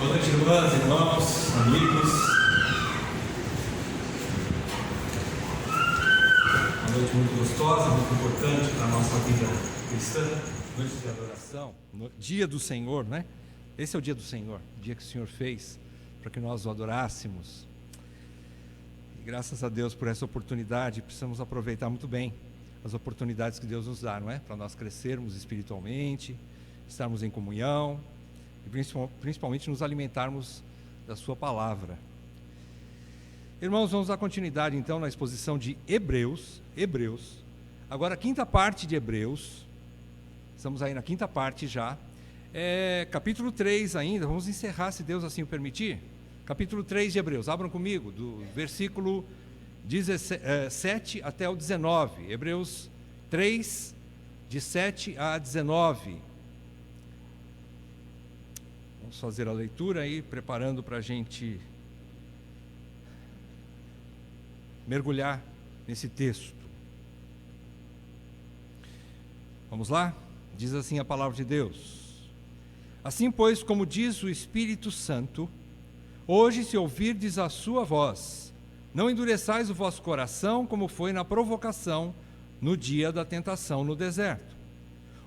Boa noite, irmãs, irmãos, amigos. Uma noite muito gostosa, muito importante para a nossa vida cristã. Noite de adoração, dia do Senhor, né? Esse é o dia do Senhor, o dia que o Senhor fez para que nós o adorássemos. E graças a Deus por essa oportunidade, precisamos aproveitar muito bem as oportunidades que Deus nos dá, não é? Para nós crescermos espiritualmente, estarmos em comunhão e principalmente nos alimentarmos da sua palavra. Irmãos, vamos dar continuidade então na exposição de Hebreus. Agora a quinta parte de Hebreus, estamos aí na quinta parte já, capítulo 3 ainda, vamos encerrar se Deus assim o permitir. Capítulo 3 de Hebreus, abram comigo, do versículo 17 até o 19, Hebreus 3, de 7 a 19. Vamos fazer a leitura aí, preparando para a gente mergulhar nesse texto. Vamos lá? Diz assim a palavra de Deus: Assim, pois, como diz o Espírito Santo, hoje, se ouvirdes a sua voz, não endureçais o vosso coração, como foi na provocação, no dia da tentação no deserto,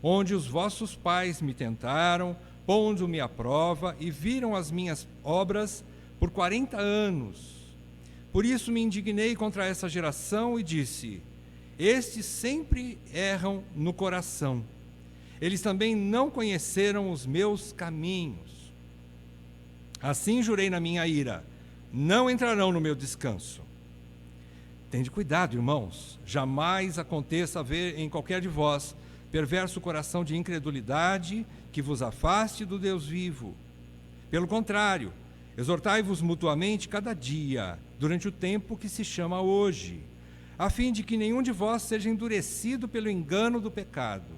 onde os vossos pais me tentaram, pondo-me à prova, e viram as minhas obras por 40 anos. Por isso me indignei contra essa geração e disse: estes sempre erram no coração. Eles também não conheceram os meus caminhos. Assim jurei na minha ira: não entrarão no meu descanso. Tende cuidado, irmãos, jamais aconteça haver em qualquer de vós perverso coração de incredulidade que vos afaste do Deus vivo. Pelo contrário, exortai-vos mutuamente cada dia, durante o tempo que se chama hoje, a fim de que nenhum de vós seja endurecido pelo engano do pecado.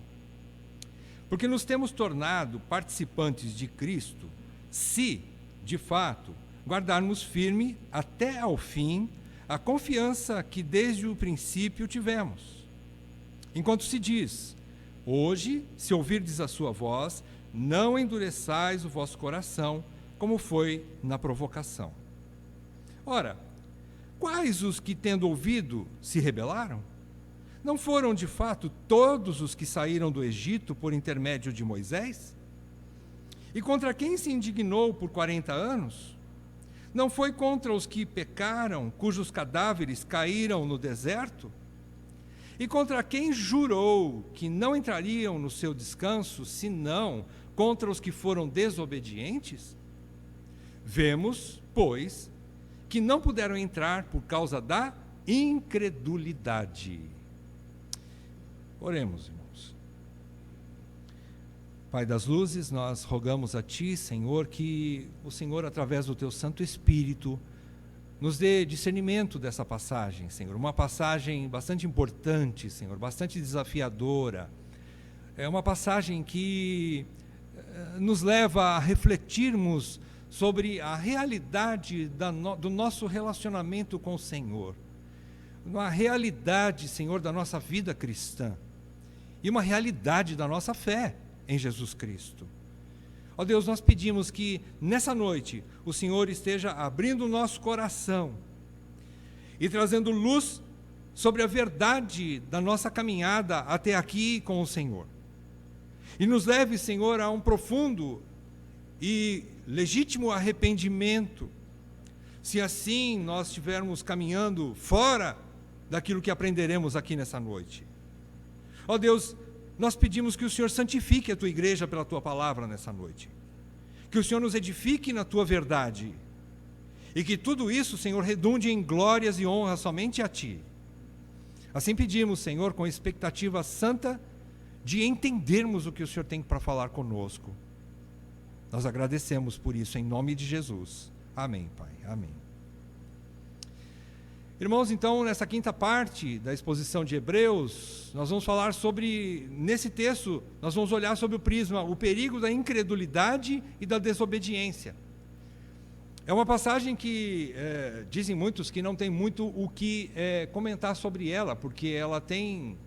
Porque nos temos tornado participantes de Cristo, se, de fato, guardarmos firme até ao fim a confiança que desde o princípio tivemos. Enquanto se diz: hoje, se ouvirdes a sua voz, não endureçais o vosso coração, como foi na provocação. Ora, quais os que, tendo ouvido, se rebelaram? Não foram, de fato, todos os que saíram do Egito por intermédio de Moisés? E contra quem se indignou por 40 anos? Não foi contra os que pecaram, cujos cadáveres caíram no deserto? E contra quem jurou que não entrariam no seu descanso, senão contra os que foram desobedientes? Vemos, pois, que não puderam entrar por causa da incredulidade. Oremos, irmãos. Pai das luzes, nós rogamos a Ti, Senhor, que o Senhor, através do Teu Santo Espírito, nos dê discernimento dessa passagem, Senhor. Uma passagem bastante importante, Senhor, bastante desafiadora. É uma passagem que nos leva a refletirmos sobre a realidade do nosso relacionamento com o Senhor. Uma realidade, Senhor, da nossa vida cristã. E uma realidade da nossa fé em Jesus Cristo. Ó Deus, nós pedimos que nessa noite o Senhor esteja abrindo o nosso coração e trazendo luz sobre a verdade da nossa caminhada até aqui com o Senhor. E nos leve, Senhor, a um profundo e legítimo arrependimento, se assim nós estivermos caminhando fora daquilo que aprenderemos aqui nessa noite. Ó Deus, nós pedimos que o Senhor santifique a Tua igreja pela Tua palavra nessa noite. Que o Senhor nos edifique na Tua verdade. E que tudo isso, Senhor, redunde em glórias e honras somente a Ti. Assim pedimos, Senhor, com expectativa santa de entendermos o que o Senhor tem para falar conosco. Nós agradecemos por isso, em nome de Jesus. Amém, Pai. Amém. Irmãos, então, nessa quinta parte da exposição de Hebreus, nós vamos falar sobre, nesse texto, nós vamos olhar sobre o prisma, o perigo da incredulidade e da desobediência. É uma passagem que, dizem muitos que não tem muito o que comentar sobre ela, porque ela tem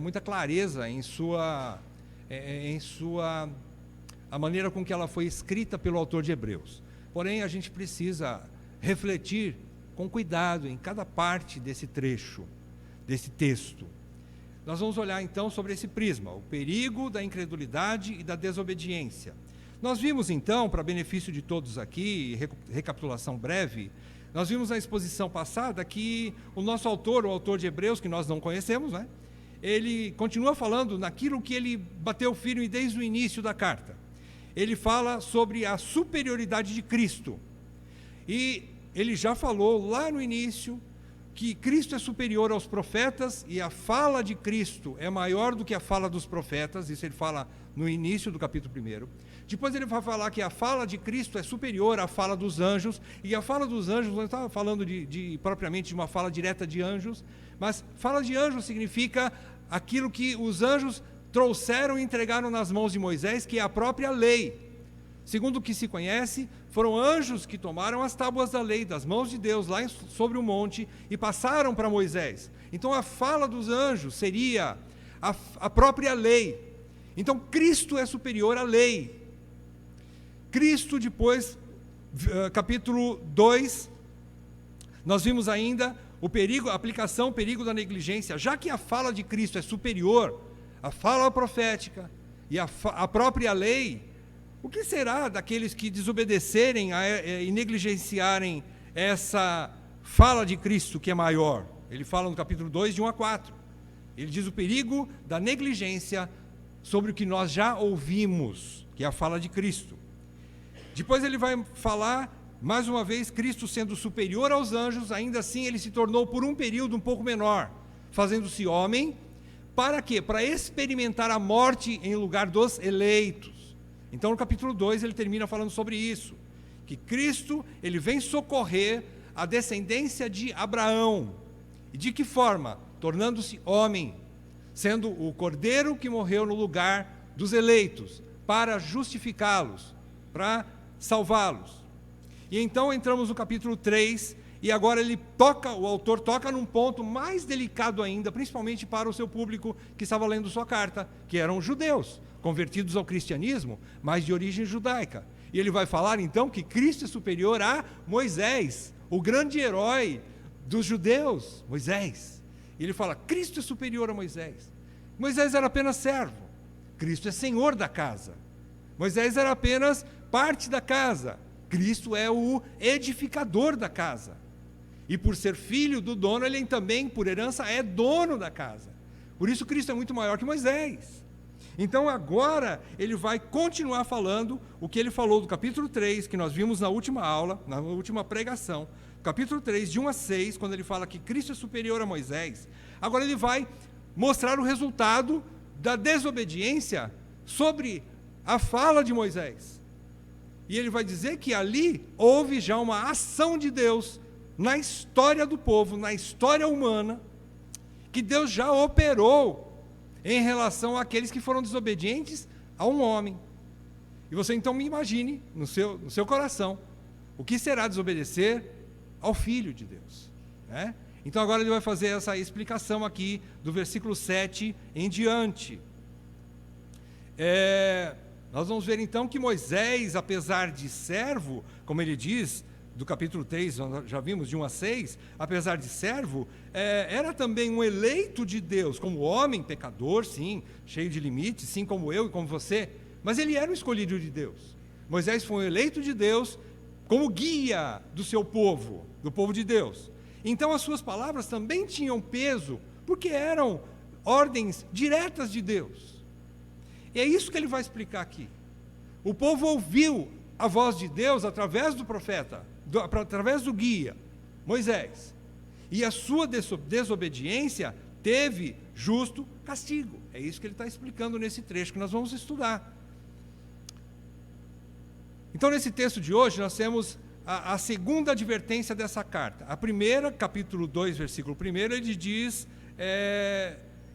muita clareza em sua a maneira com que ela foi escrita pelo autor de Hebreus. Porém, a gente precisa refletir com cuidado em cada parte desse trecho, desse texto. Nós vamos olhar então sobre esse prisma, o perigo da incredulidade e da desobediência. Nós vimos então, para benefício de todos aqui, recapitulação breve, nós vimos na exposição passada que o nosso autor, o autor de Hebreus, que nós não conhecemos, né? Ele continua falando naquilo que ele bateu firme desde o início da carta. Ele fala sobre a superioridade de Cristo. E ele já falou lá no início que Cristo é superior aos profetas e a fala de Cristo é maior do que a fala dos profetas. Isso ele fala no início do capítulo 1. Depois ele vai falar que a fala de Cristo é superior à fala dos anjos, e a fala dos anjos, não estava falando propriamente de uma fala direta de anjos, mas fala de anjos significa aquilo que os anjos trouxeram e entregaram nas mãos de Moisés, que é a própria lei. Segundo o que se conhece, foram anjos que tomaram as tábuas da lei das mãos de Deus lá sobre o monte e passaram para Moisés. Então a fala dos anjos seria a própria lei. Então Cristo é superior à lei. Cristo, depois, capítulo 2, nós vimos ainda o perigo, a aplicação, o perigo da negligência. Já que a fala de Cristo é superior à fala profética e à própria lei, o que será daqueles que desobedecerem e negligenciarem essa fala de Cristo que é maior? Ele fala no capítulo 2, de 1 a 4. Ele diz o perigo da negligência sobre o que nós já ouvimos, que é a fala de Cristo. Depois ele vai falar, mais uma vez, Cristo sendo superior aos anjos, ainda assim ele se tornou por um período um pouco menor, fazendo-se homem, para quê? Para experimentar a morte em lugar dos eleitos. Então no capítulo 2 ele termina falando sobre isso, que Cristo ele vem socorrer a descendência de Abraão. E de que forma? Tornando-se homem, sendo o cordeiro que morreu no lugar dos eleitos, para justificá-los, para salvá-los. E então entramos no capítulo 3, e agora o autor toca num ponto mais delicado ainda, principalmente para o seu público que estava lendo sua carta, que eram judeus, convertidos ao cristianismo, mas de origem judaica. E ele vai falar então que Cristo é superior a Moisés, o grande herói dos judeus, Moisés. E ele fala, Cristo é superior a Moisés. Moisés era apenas servo, Cristo é senhor da casa. Moisés era apenas parte da casa, Cristo é o edificador da casa. E por ser filho do dono, ele também, por herança, é dono da casa. Por isso Cristo é muito maior que Moisés. Então agora ele vai continuar falando o que ele falou do capítulo 3, que nós vimos na última aula, na última pregação, capítulo 3, de 1 a 6, quando ele fala que Cristo é superior a Moisés. Agora ele vai mostrar o resultado da desobediência sobre a fala de Moisés. E ele vai dizer que ali houve já uma ação de Deus na história do povo, na história humana, que Deus já operou em relação àqueles que foram desobedientes a um homem. E você então me imagine, no seu coração, o que será desobedecer ao Filho de Deus, né? Então agora ele vai fazer essa explicação aqui, do versículo 7 em diante. Nós vamos ver então que Moisés, apesar de servo, como ele diz, do capítulo 3, já vimos, de 1 a 6, apesar de servo, era também um eleito de Deus, como homem, pecador, sim, cheio de limites, sim, como eu e como você, mas ele era o escolhido de Deus. Moisés foi um eleito de Deus como guia do seu povo, do povo de Deus. Então as suas palavras também tinham peso, porque eram ordens diretas de Deus. E é isso que ele vai explicar aqui. O povo ouviu a voz de Deus através do profeta, através do guia, Moisés. E a sua desobediência teve justo castigo. É isso que ele está explicando nesse trecho que nós vamos estudar. Então, nesse texto de hoje, nós temos a segunda advertência dessa carta. A primeira, capítulo 2, versículo 1, ele diz,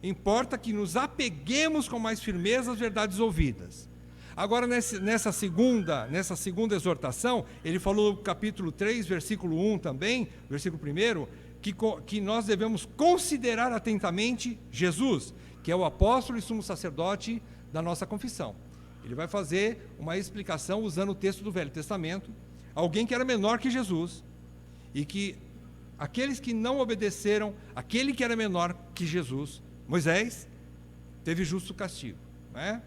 importa que nos apeguemos com mais firmeza às verdades ouvidas. Agora, nessa segunda exortação, ele falou no capítulo 3, versículo 1 também, versículo 1, que nós devemos considerar atentamente Jesus, que é o apóstolo e sumo sacerdote da nossa confissão. Ele vai fazer uma explicação usando o texto do Velho Testamento, alguém que era menor que Jesus, e que aqueles que não obedeceram, aquele que era menor que Jesus, Moisés, teve justo castigo, não é?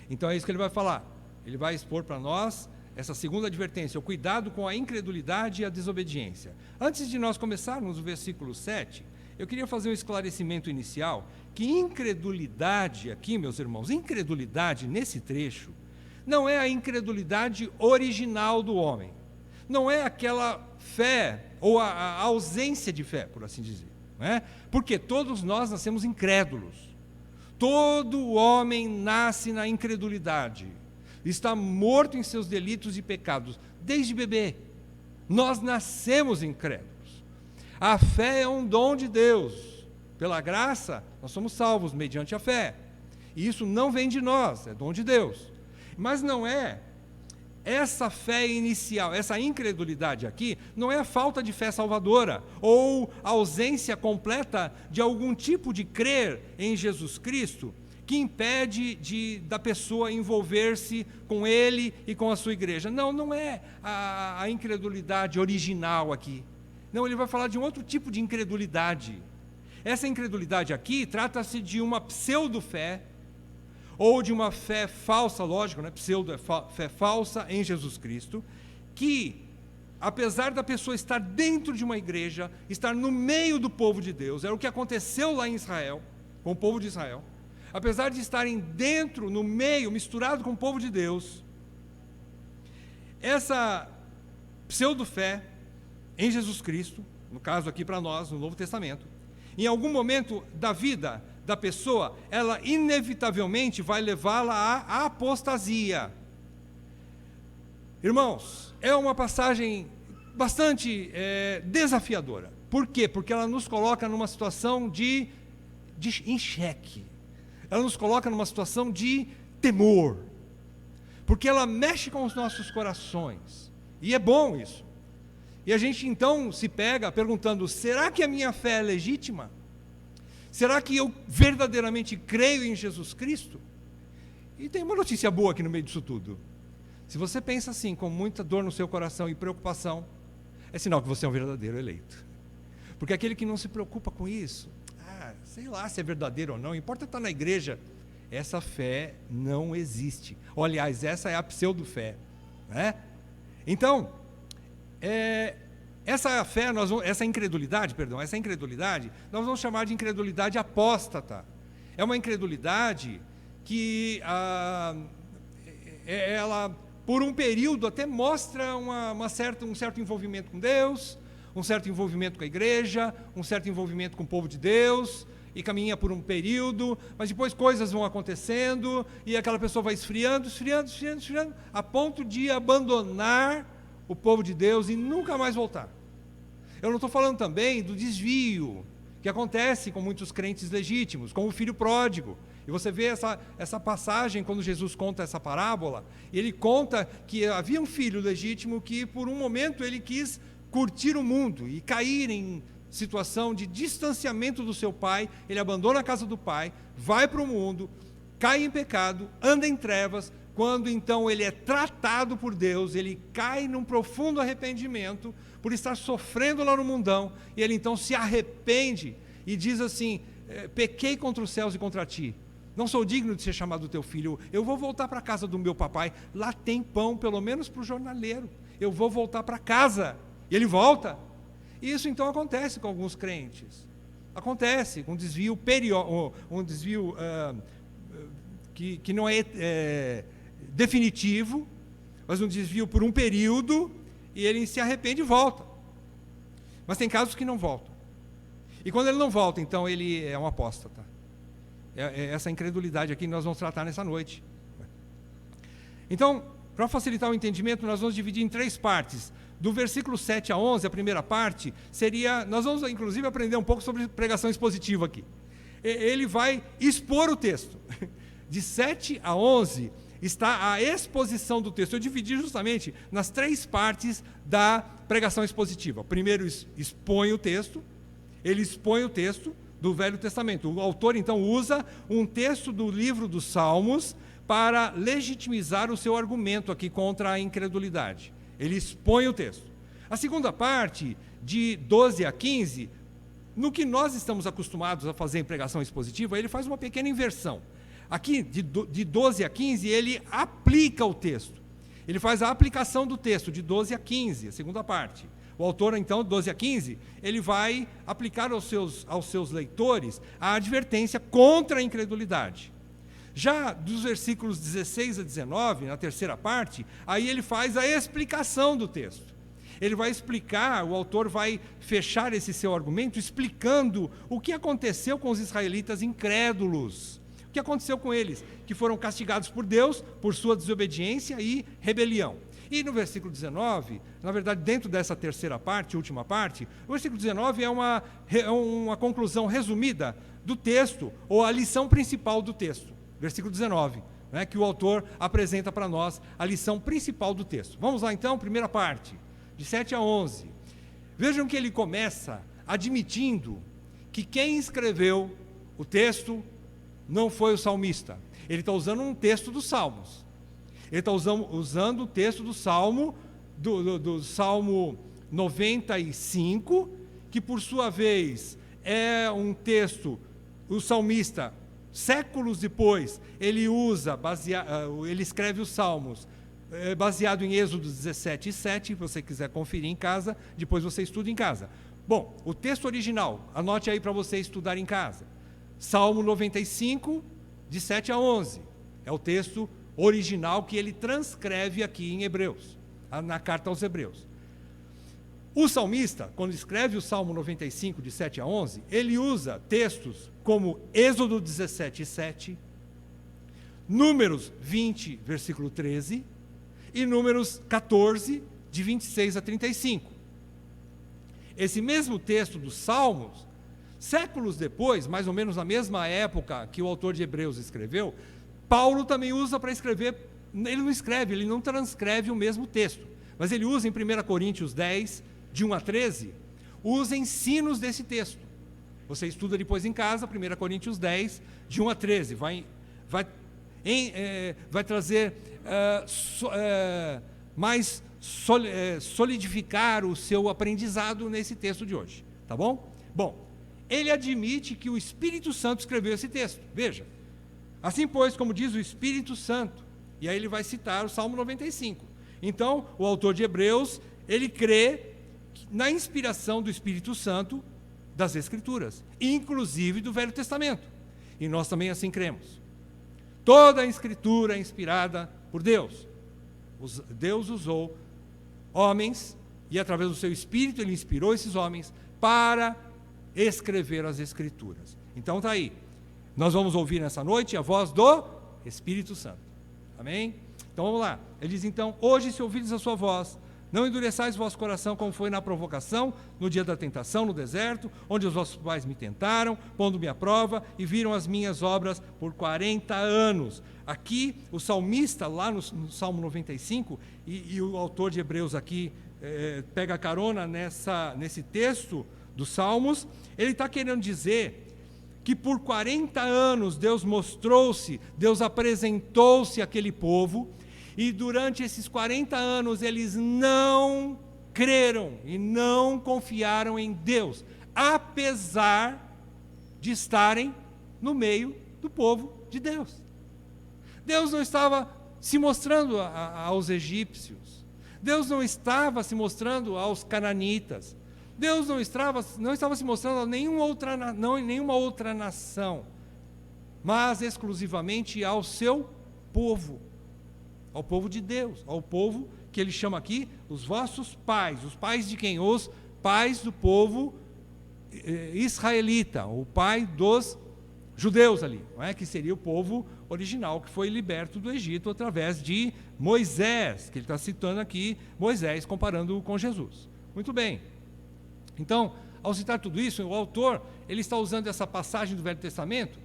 Então é isso que ele vai falar. Ele vai expor para nós essa segunda advertência, o cuidado com a incredulidade e a desobediência. Antes de nós começarmos o versículo 7, eu queria fazer um esclarecimento inicial, que incredulidade aqui, meus irmãos, incredulidade nesse trecho, não é a incredulidade original do homem, não é aquela fé, ou a ausência de fé, por assim dizer, não é? Porque todos nós nascemos incrédulos, todo homem nasce na incredulidade, está morto em seus delitos e pecados, desde bebê, nós nascemos incrédulos. A fé é um dom de Deus, pela graça nós somos salvos mediante a fé, e isso não vem de nós, é dom de Deus, mas não é essa fé inicial, essa incredulidade aqui, não é a falta de fé salvadora, ou a ausência completa de algum tipo de crer em Jesus Cristo, que impede da pessoa envolver-se com Ele e com a sua igreja. Não, não é a incredulidade original aqui. Não, ele vai falar de um outro tipo de incredulidade. Essa incredulidade aqui trata-se de uma pseudo-fé, ou de uma fé falsa, lógico, né? Pseudo é fé falsa em Jesus Cristo, que, apesar da pessoa estar dentro de uma igreja, estar no meio do povo de Deus, era o que aconteceu lá em Israel, com o povo de Israel, apesar de estarem dentro, no meio, misturado com o povo de Deus, essa pseudo-fé em Jesus Cristo, no caso aqui para nós, no Novo Testamento, em algum momento da vida da pessoa, ela inevitavelmente vai levá-la à apostasia. Irmãos, é uma passagem bastante desafiadora. Por quê? Porque ela nos coloca numa situação em xeque. Ela nos coloca numa situação de temor. Porque ela mexe com os nossos corações. E é bom isso. E a gente então se pega perguntando, será que a minha fé é legítima? Será que eu verdadeiramente creio em Jesus Cristo? E tem uma notícia boa aqui no meio disso tudo. Se você pensa assim, com muita dor no seu coração e preocupação, é sinal que você é um verdadeiro eleito. Porque aquele que não se preocupa com isso, sei lá se é verdadeiro ou não, importa estar na igreja, essa fé não existe. Aliás, essa é a pseudo-fé, né? Então, essa incredulidade, nós vamos chamar de incredulidade apóstata. É uma incredulidade que ela, por um período, até mostra um certo envolvimento com Deus, um certo envolvimento com a igreja, um certo envolvimento com o povo de Deus, e caminha por um período, mas depois coisas vão acontecendo, e aquela pessoa vai esfriando, a ponto de abandonar o povo de Deus e nunca mais voltar. Eu não estou falando também do desvio que acontece com muitos crentes legítimos, como o filho pródigo. E você vê essa passagem quando Jesus conta essa parábola, ele conta que havia um filho legítimo que por um momento ele quis curtir o mundo e cair em situação de distanciamento do seu pai, ele abandona a casa do pai, vai para o mundo, cai em pecado, anda em trevas. Quando então ele é tratado por Deus, ele cai num profundo arrependimento por estar sofrendo lá no mundão, e ele então se arrepende e diz assim, pequei contra os céus e contra ti, não sou digno de ser chamado teu filho, eu vou voltar para a casa do meu papai, lá tem pão, pelo menos para o jornaleiro, eu vou voltar para casa, e ele volta. E isso então acontece com alguns crentes, acontece com um desvio que não é definitivo, mas um desvio por um período, e ele se arrepende e volta. Mas tem casos que não voltam. E quando ele não volta, então ele é um apóstata. É essa incredulidade aqui que nós vamos tratar nessa noite. Então, para facilitar o entendimento, nós vamos dividir em 3 partes. Do versículo 7 a 11, a primeira parte, nós vamos inclusive aprender um pouco sobre pregação expositiva aqui. Ele vai expor o texto. De 7 a 11, está a exposição do texto. Eu dividi justamente nas 3 partes da pregação expositiva. Primeiro expõe o texto, ele expõe o texto do Velho Testamento. O autor então usa um texto do livro dos Salmos para legitimizar o seu argumento aqui contra a incredulidade. Ele expõe o texto. A segunda parte, de 12 a 15, no que nós estamos acostumados a fazer em pregação expositiva, ele faz uma pequena inversão. Aqui, de 12 a 15, ele aplica o texto. Ele faz a aplicação do texto, de 12 a 15, a segunda parte. O autor, então, de 12 a 15, ele vai aplicar aos seus leitores a advertência contra a incredulidade. Já dos versículos 16 a 19, na terceira parte, aí ele faz a explicação do texto. Ele vai explicar, o autor vai fechar esse seu argumento explicando o que aconteceu com os israelitas incrédulos. O que aconteceu com eles? Que foram castigados por Deus por sua desobediência e rebelião. E no versículo 19, na verdade, dentro dessa terceira parte, última parte, o versículo 19 é uma conclusão resumida do texto, ou a lição principal do texto. Versículo 19, né, que o autor apresenta para nós a lição principal do texto. Vamos lá então, primeira parte, de 7 a 11. Vejam que ele começa admitindo que quem escreveu o texto não foi o salmista. Ele está usando um texto dos Salmos. Ele está usando o texto do Salmo, do Salmo 95, que por sua vez é um texto, o salmista, séculos depois, ele escreve os Salmos, baseado em Êxodo 17 e 7, se você quiser conferir em casa, depois você estuda em casa. Bom, o texto original, anote aí para você estudar em casa. Salmo 95, de 7 a 11, é o texto original que ele transcreve aqui em Hebreus, na carta aos Hebreus. O salmista, quando escreve o Salmo 95, de 7 a 11, ele usa textos como Êxodo 17 e 7, Números 20, versículo 13, e Números 14, de 26 a 35. Esse mesmo texto dos Salmos, séculos depois, mais ou menos na mesma época que o autor de Hebreus escreveu, Paulo também usa para escrever. Ele não escreve, ele não transcreve o mesmo texto, mas ele usa em 1 Coríntios 10, de 1 a 13, usa ensinos desse texto. Você estuda depois em casa, 1 Coríntios 10, de 1 a 13, vai trazer mais solidificar o seu aprendizado nesse texto de hoje, tá bom? Bom, ele admite que o Espírito Santo escreveu esse texto, veja. Assim, pois, como diz o Espírito Santo, e aí ele vai citar o Salmo 95. Então, o autor de Hebreus, ele crê na inspiração do Espírito Santo das Escrituras, inclusive do Velho Testamento. E nós também assim cremos. Toda a Escritura é inspirada por Deus. Deus usou homens, e através do seu Espírito ele inspirou esses homens para escrever as Escrituras. Então está aí. Nós vamos ouvir nessa noite a voz do Espírito Santo. Amém? Então vamos lá. Ele diz então: hoje, se ouvirdes a sua voz, não endureçais o vosso coração como foi na provocação, no dia da tentação no deserto, onde os vossos pais me tentaram, pondo-me à prova, e viram as minhas obras por 40 anos. Aqui, o salmista, lá no Salmo 95, e o autor de Hebreus aqui pega carona nesse texto dos Salmos, ele está querendo dizer que por 40 anos Deus mostrou-se, Deus apresentou-se àquele povo, e durante esses 40 anos eles não creram e não confiaram em Deus, apesar de estarem no meio do povo de Deus. Deus não estava se mostrando aos egípcios, Deus não estava se mostrando aos cananitas, Deus não estava se mostrando a nenhuma outra nação, mas exclusivamente ao seu povo, ao povo de Deus, ao povo que ele chama aqui os vossos pais. Os pais de quem? Os pais do povo israelita, o pai dos judeus ali, não é? Que seria o povo original que foi liberto do Egito através de Moisés, que ele está citando aqui Moisés, comparando-o com Jesus. Muito bem. Então, ao citar tudo isso, o autor ele está usando essa passagem do Velho Testamento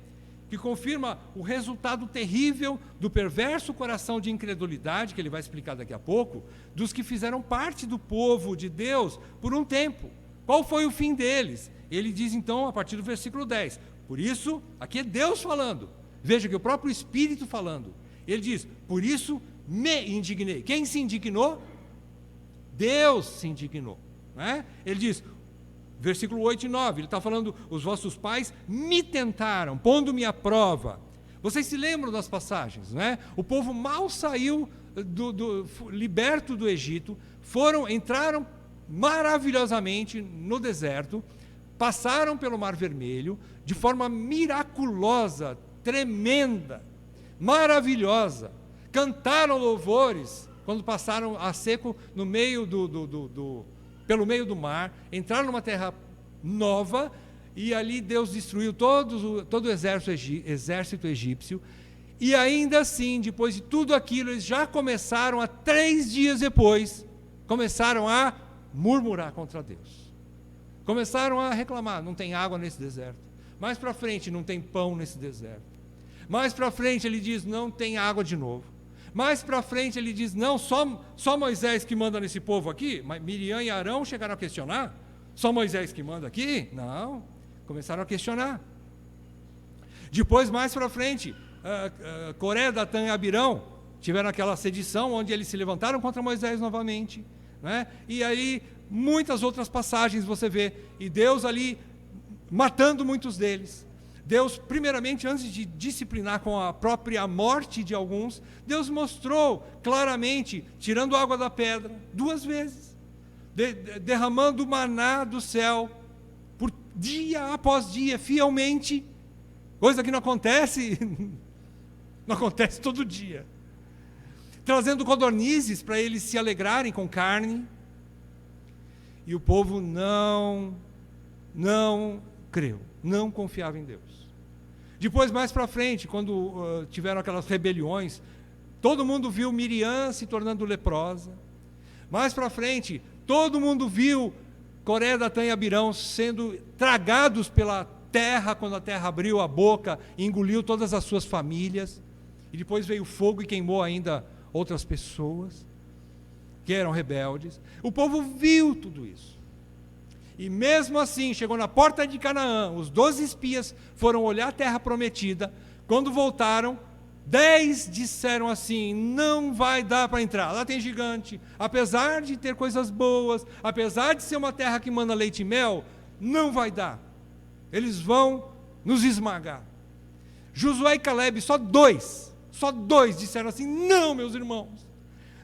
que confirma o resultado terrível do perverso coração de incredulidade, que ele vai explicar daqui a pouco, dos que fizeram parte do povo de Deus por um tempo. Qual foi o fim deles? Ele diz então, a partir do versículo 10, por isso, aqui é Deus falando, veja que o próprio Espírito falando, Ele diz, por isso me indignei. Quem se indignou? Deus se indignou. Né? Ele diz, versículo 8 e 9, ele está falando, os vossos pais me tentaram, pondo-me à prova. Vocês se lembram das passagens, né? O povo mal saiu, liberto do Egito, entraram maravilhosamente no deserto, passaram pelo Mar Vermelho, de forma miraculosa, tremenda, maravilhosa, cantaram louvores, quando passaram a seco no meio pelo meio do mar, entraram numa terra nova, e ali Deus destruiu todo o exército egípcio, e ainda assim, depois de tudo aquilo, eles já começaram, 3 dias depois, começaram a murmurar contra Deus. Começaram a reclamar, não tem água nesse deserto. Mais para frente, não tem pão nesse deserto. Mais para frente, ele diz, não tem água de novo. Mais para frente ele diz, não, só Moisés que manda nesse povo aqui. Miriam e Arão chegaram a questionar, só Moisés que manda aqui? Não, começaram a questionar. Depois, mais para frente, Coré, Datã e Abirão tiveram aquela sedição, onde eles se levantaram contra Moisés novamente, né? E aí, muitas outras passagens você vê, e Deus ali, matando muitos deles. Deus, primeiramente, antes de disciplinar com a própria morte de alguns, Deus mostrou claramente, tirando água da pedra, 2 vezes, derramando maná do céu, por dia após dia, fielmente, coisa que não acontece, não acontece todo dia, trazendo codornizes para eles se alegrarem com carne, e o povo não creu, não confiava em Deus. Depois, mais para frente, quando tiveram aquelas rebeliões, todo mundo viu Miriam se tornando leprosa. Mais para frente, todo mundo viu Coré, Datã e Abirão sendo tragados pela terra, quando a terra abriu a boca e engoliu todas as suas famílias. E depois veio fogo e queimou ainda outras pessoas que eram rebeldes. O povo viu tudo isso. E mesmo assim, chegou na porta de Canaã, os 12 espias foram olhar a terra prometida. Quando voltaram, 10 disseram assim, não vai dar para entrar, lá tem gigante, apesar de ter coisas boas, apesar de ser uma terra que manda leite e mel, não vai dar, eles vão nos esmagar. Josué e Caleb, só dois disseram assim, não, meus irmãos,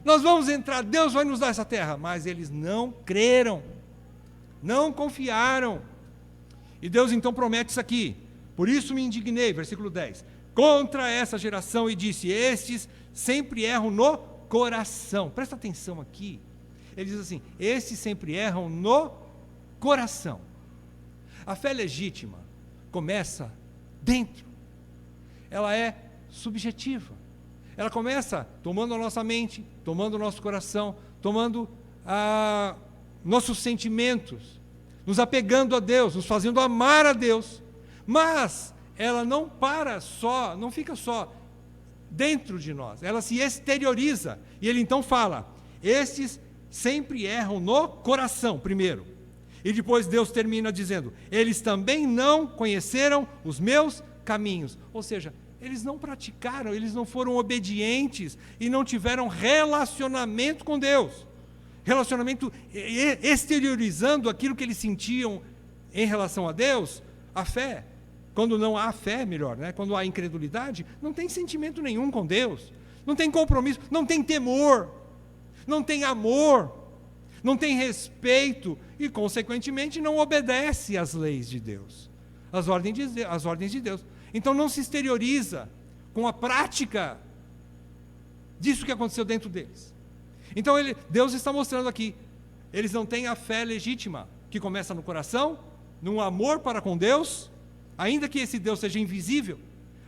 nós vamos entrar, Deus vai nos dar essa terra, mas eles não creram, não confiaram, e Deus então promete isso aqui, por isso me indignei, versículo 10, contra essa geração, e disse, estes sempre erram no coração, presta atenção aqui, ele diz assim, estes sempre erram no coração. A fé legítima começa dentro, ela é subjetiva, ela começa tomando a nossa mente, tomando o nosso coração, tomando nossos sentimentos, nos apegando a Deus, nos fazendo amar a Deus, mas ela não fica só dentro de nós, ela se exterioriza, e ele então fala, estes sempre erram no coração, primeiro, e depois Deus termina dizendo, eles também não conheceram os meus caminhos, ou seja, eles não praticaram, eles não foram obedientes, e não tiveram relacionamento com Deus, relacionamento exteriorizando aquilo que eles sentiam em relação a Deus. A fé, quando não há fé, melhor, né? Quando há incredulidade, não tem sentimento nenhum com Deus, não tem compromisso, não tem temor, não tem amor, não tem respeito e, consequentemente, não obedece às leis de Deus, às ordens de Deus. Então não se exterioriza com a prática disso que aconteceu dentro deles. Então Deus está mostrando aqui, eles não têm a fé legítima, que começa no coração, num amor para com Deus, ainda que esse Deus seja invisível,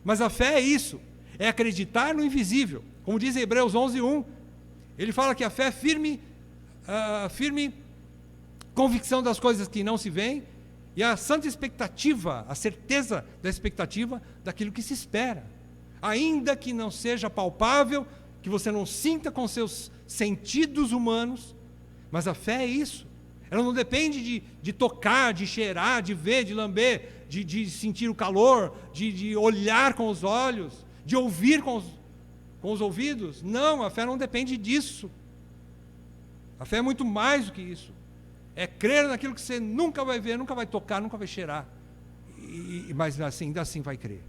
mas a fé é isso, é acreditar no invisível, como diz em Hebreus 11:1, ele fala que a fé é firme convicção das coisas que não se veem, e a santa expectativa, a certeza da expectativa daquilo que se espera, ainda que não seja palpável, que você não sinta com seus sentidos humanos, mas a fé é isso, ela não depende de tocar, de cheirar, de ver, de lamber, de sentir o calor, de olhar com os olhos, de ouvir com os ouvidos? Não, a fé não depende disso. A fé é muito mais do que isso. É crer naquilo que você nunca vai ver, nunca vai tocar, nunca vai cheirar. Mas assim, ainda assim vai crer.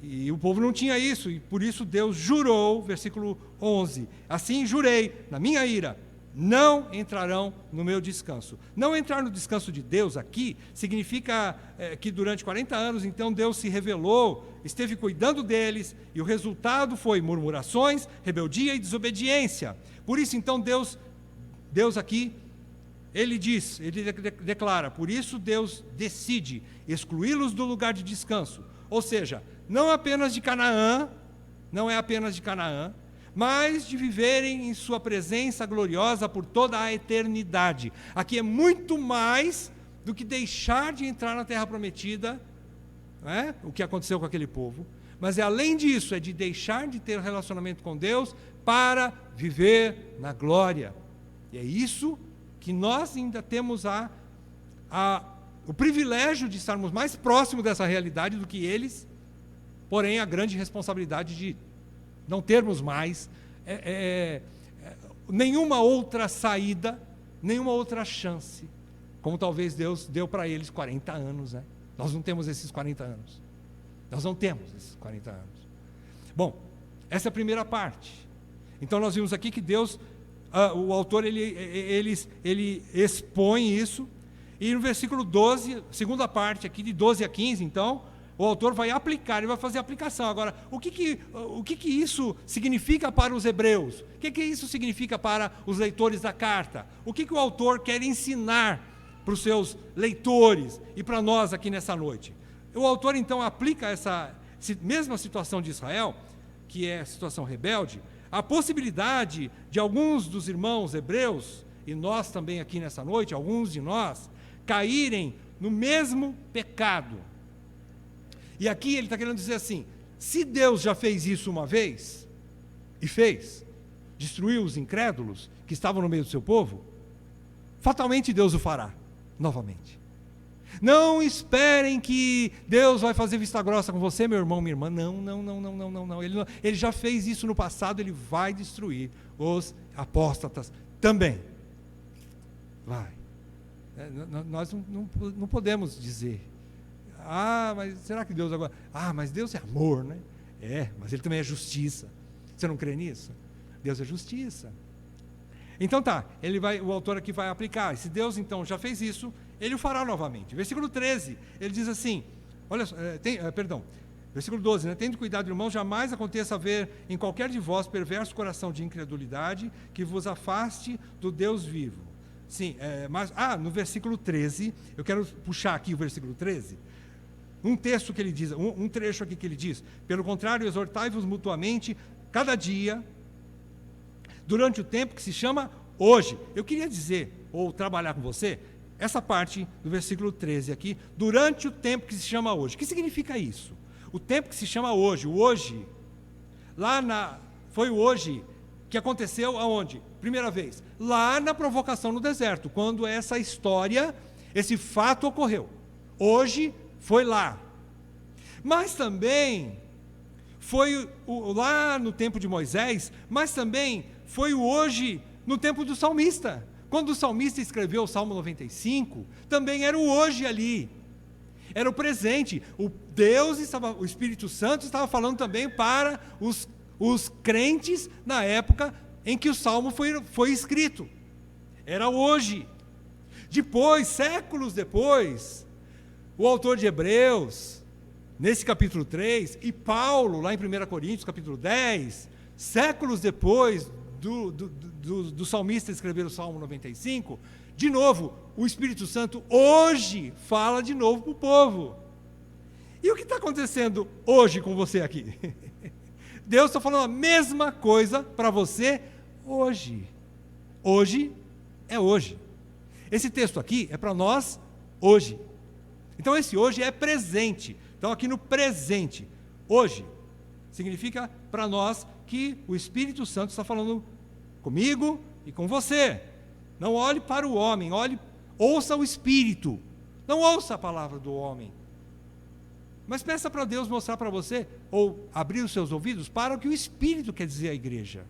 E o povo não tinha isso, e por isso Deus jurou, versículo 11, assim jurei, na minha ira, não entrarão no meu descanso. Não entrar no descanso de Deus aqui, significa que durante 40 anos, então Deus se revelou, esteve cuidando deles, e o resultado foi murmurações, rebeldia e desobediência. Por isso então Deus aqui, ele diz, ele declara, por isso Deus decide excluí-los do lugar de descanso. Ou seja, não apenas de Canaã, não é apenas de Canaã, mas de viverem em sua presença gloriosa por toda a eternidade. Aqui é muito mais do que deixar de entrar na terra prometida, né? O que aconteceu com aquele povo, mas além disso, é de deixar de ter relacionamento com Deus para viver na glória. E é isso que nós ainda temos o privilégio de estarmos mais próximos dessa realidade do que eles, porém a grande responsabilidade de não termos mais nenhuma outra saída, nenhuma outra chance, como talvez Deus deu para eles 40 anos, né? Nós não temos esses 40 anos. Nós não temos esses 40 anos. Bom, essa é a primeira parte. Então nós vimos aqui que Deus, o autor, ele expõe isso, e no versículo 12, segunda parte aqui, de 12 a 15, então, o autor vai aplicar, ele vai fazer a aplicação. Agora, o que isso significa para os hebreus? O que isso significa para os leitores da carta? O que o autor quer ensinar para os seus leitores e para nós aqui nessa noite? O autor, então, aplica essa mesma situação de Israel, que é a situação rebelde, a possibilidade de alguns dos irmãos hebreus, e nós também aqui nessa noite, alguns de nós, caírem no mesmo pecado. E aqui ele está querendo dizer assim, se Deus já fez isso uma vez, e fez, destruiu os incrédulos que estavam no meio do seu povo, fatalmente Deus o fará novamente. Não esperem que Deus vai fazer vista grossa com você, meu irmão, minha irmã. Não. Ele já fez isso no passado, ele vai destruir os apóstatas também. Vai. Nós não podemos dizer, mas será que Deus agora... mas Deus é amor, né? Mas Ele também é justiça. Você não crê nisso? Deus é justiça. Então tá, o autor aqui vai aplicar. Se Deus então já fez isso, Ele o fará novamente. Versículo 13, ele diz assim, versículo 12, né? Tendo cuidado, irmãos, jamais aconteça haver em qualquer de vós perverso coração de incredulidade que vos afaste do Deus vivo. Sim, no versículo 13, eu quero puxar aqui o versículo 13, um texto que ele diz, um trecho aqui que ele diz, pelo contrário, exortai-vos mutuamente, cada dia, durante o tempo que se chama hoje. Eu queria dizer, ou trabalhar com você, essa parte do versículo 13 aqui, durante o tempo que se chama hoje. O que significa isso? O tempo que se chama hoje, o hoje, foi o hoje que aconteceu aonde? Primeira vez, lá na provocação no deserto, quando essa história, esse fato ocorreu. Hoje foi lá. Mas também foi lá no tempo de Moisés, mas também foi o hoje no tempo do salmista. Quando o salmista escreveu o Salmo 95, também era o hoje ali. Era o presente. O Espírito Santo estava falando também para os crentes na época em que o Salmo foi escrito. Era hoje. Depois, séculos depois, o autor de Hebreus, nesse capítulo 3, e Paulo, lá em 1 Coríntios, capítulo 10, séculos depois do salmista escrever o Salmo 95, de novo, o Espírito Santo hoje fala de novo para o povo. E o que está acontecendo hoje com você aqui? Deus está falando a mesma coisa para você hoje. Hoje é hoje. Esse texto aqui é para nós hoje. Então esse hoje é presente. Então aqui no presente, hoje, significa para nós que o Espírito Santo está falando comigo e com você. Não olhe para o homem, ouça o Espírito. Não ouça a palavra do homem. Mas peça para Deus mostrar para você, ou abrir os seus ouvidos para o que o Espírito quer dizer à igreja.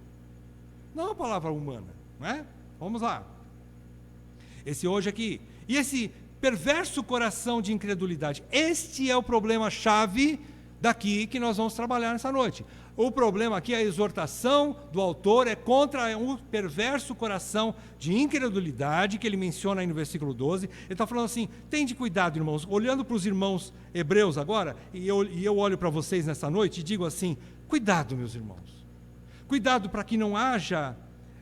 Não a palavra humana, não é? Vamos lá. Esse hoje aqui. E esse perverso coração de incredulidade. Este é o problema-chave daqui que nós vamos trabalhar nessa noite. O problema aqui, a exortação do autor é contra um perverso coração de incredulidade, que ele menciona aí no versículo 12. Ele está falando assim, tende cuidado, irmãos. Olhando para os irmãos hebreus agora, e eu olho para vocês nessa noite e digo assim, cuidado, meus irmãos. Cuidado para que não haja,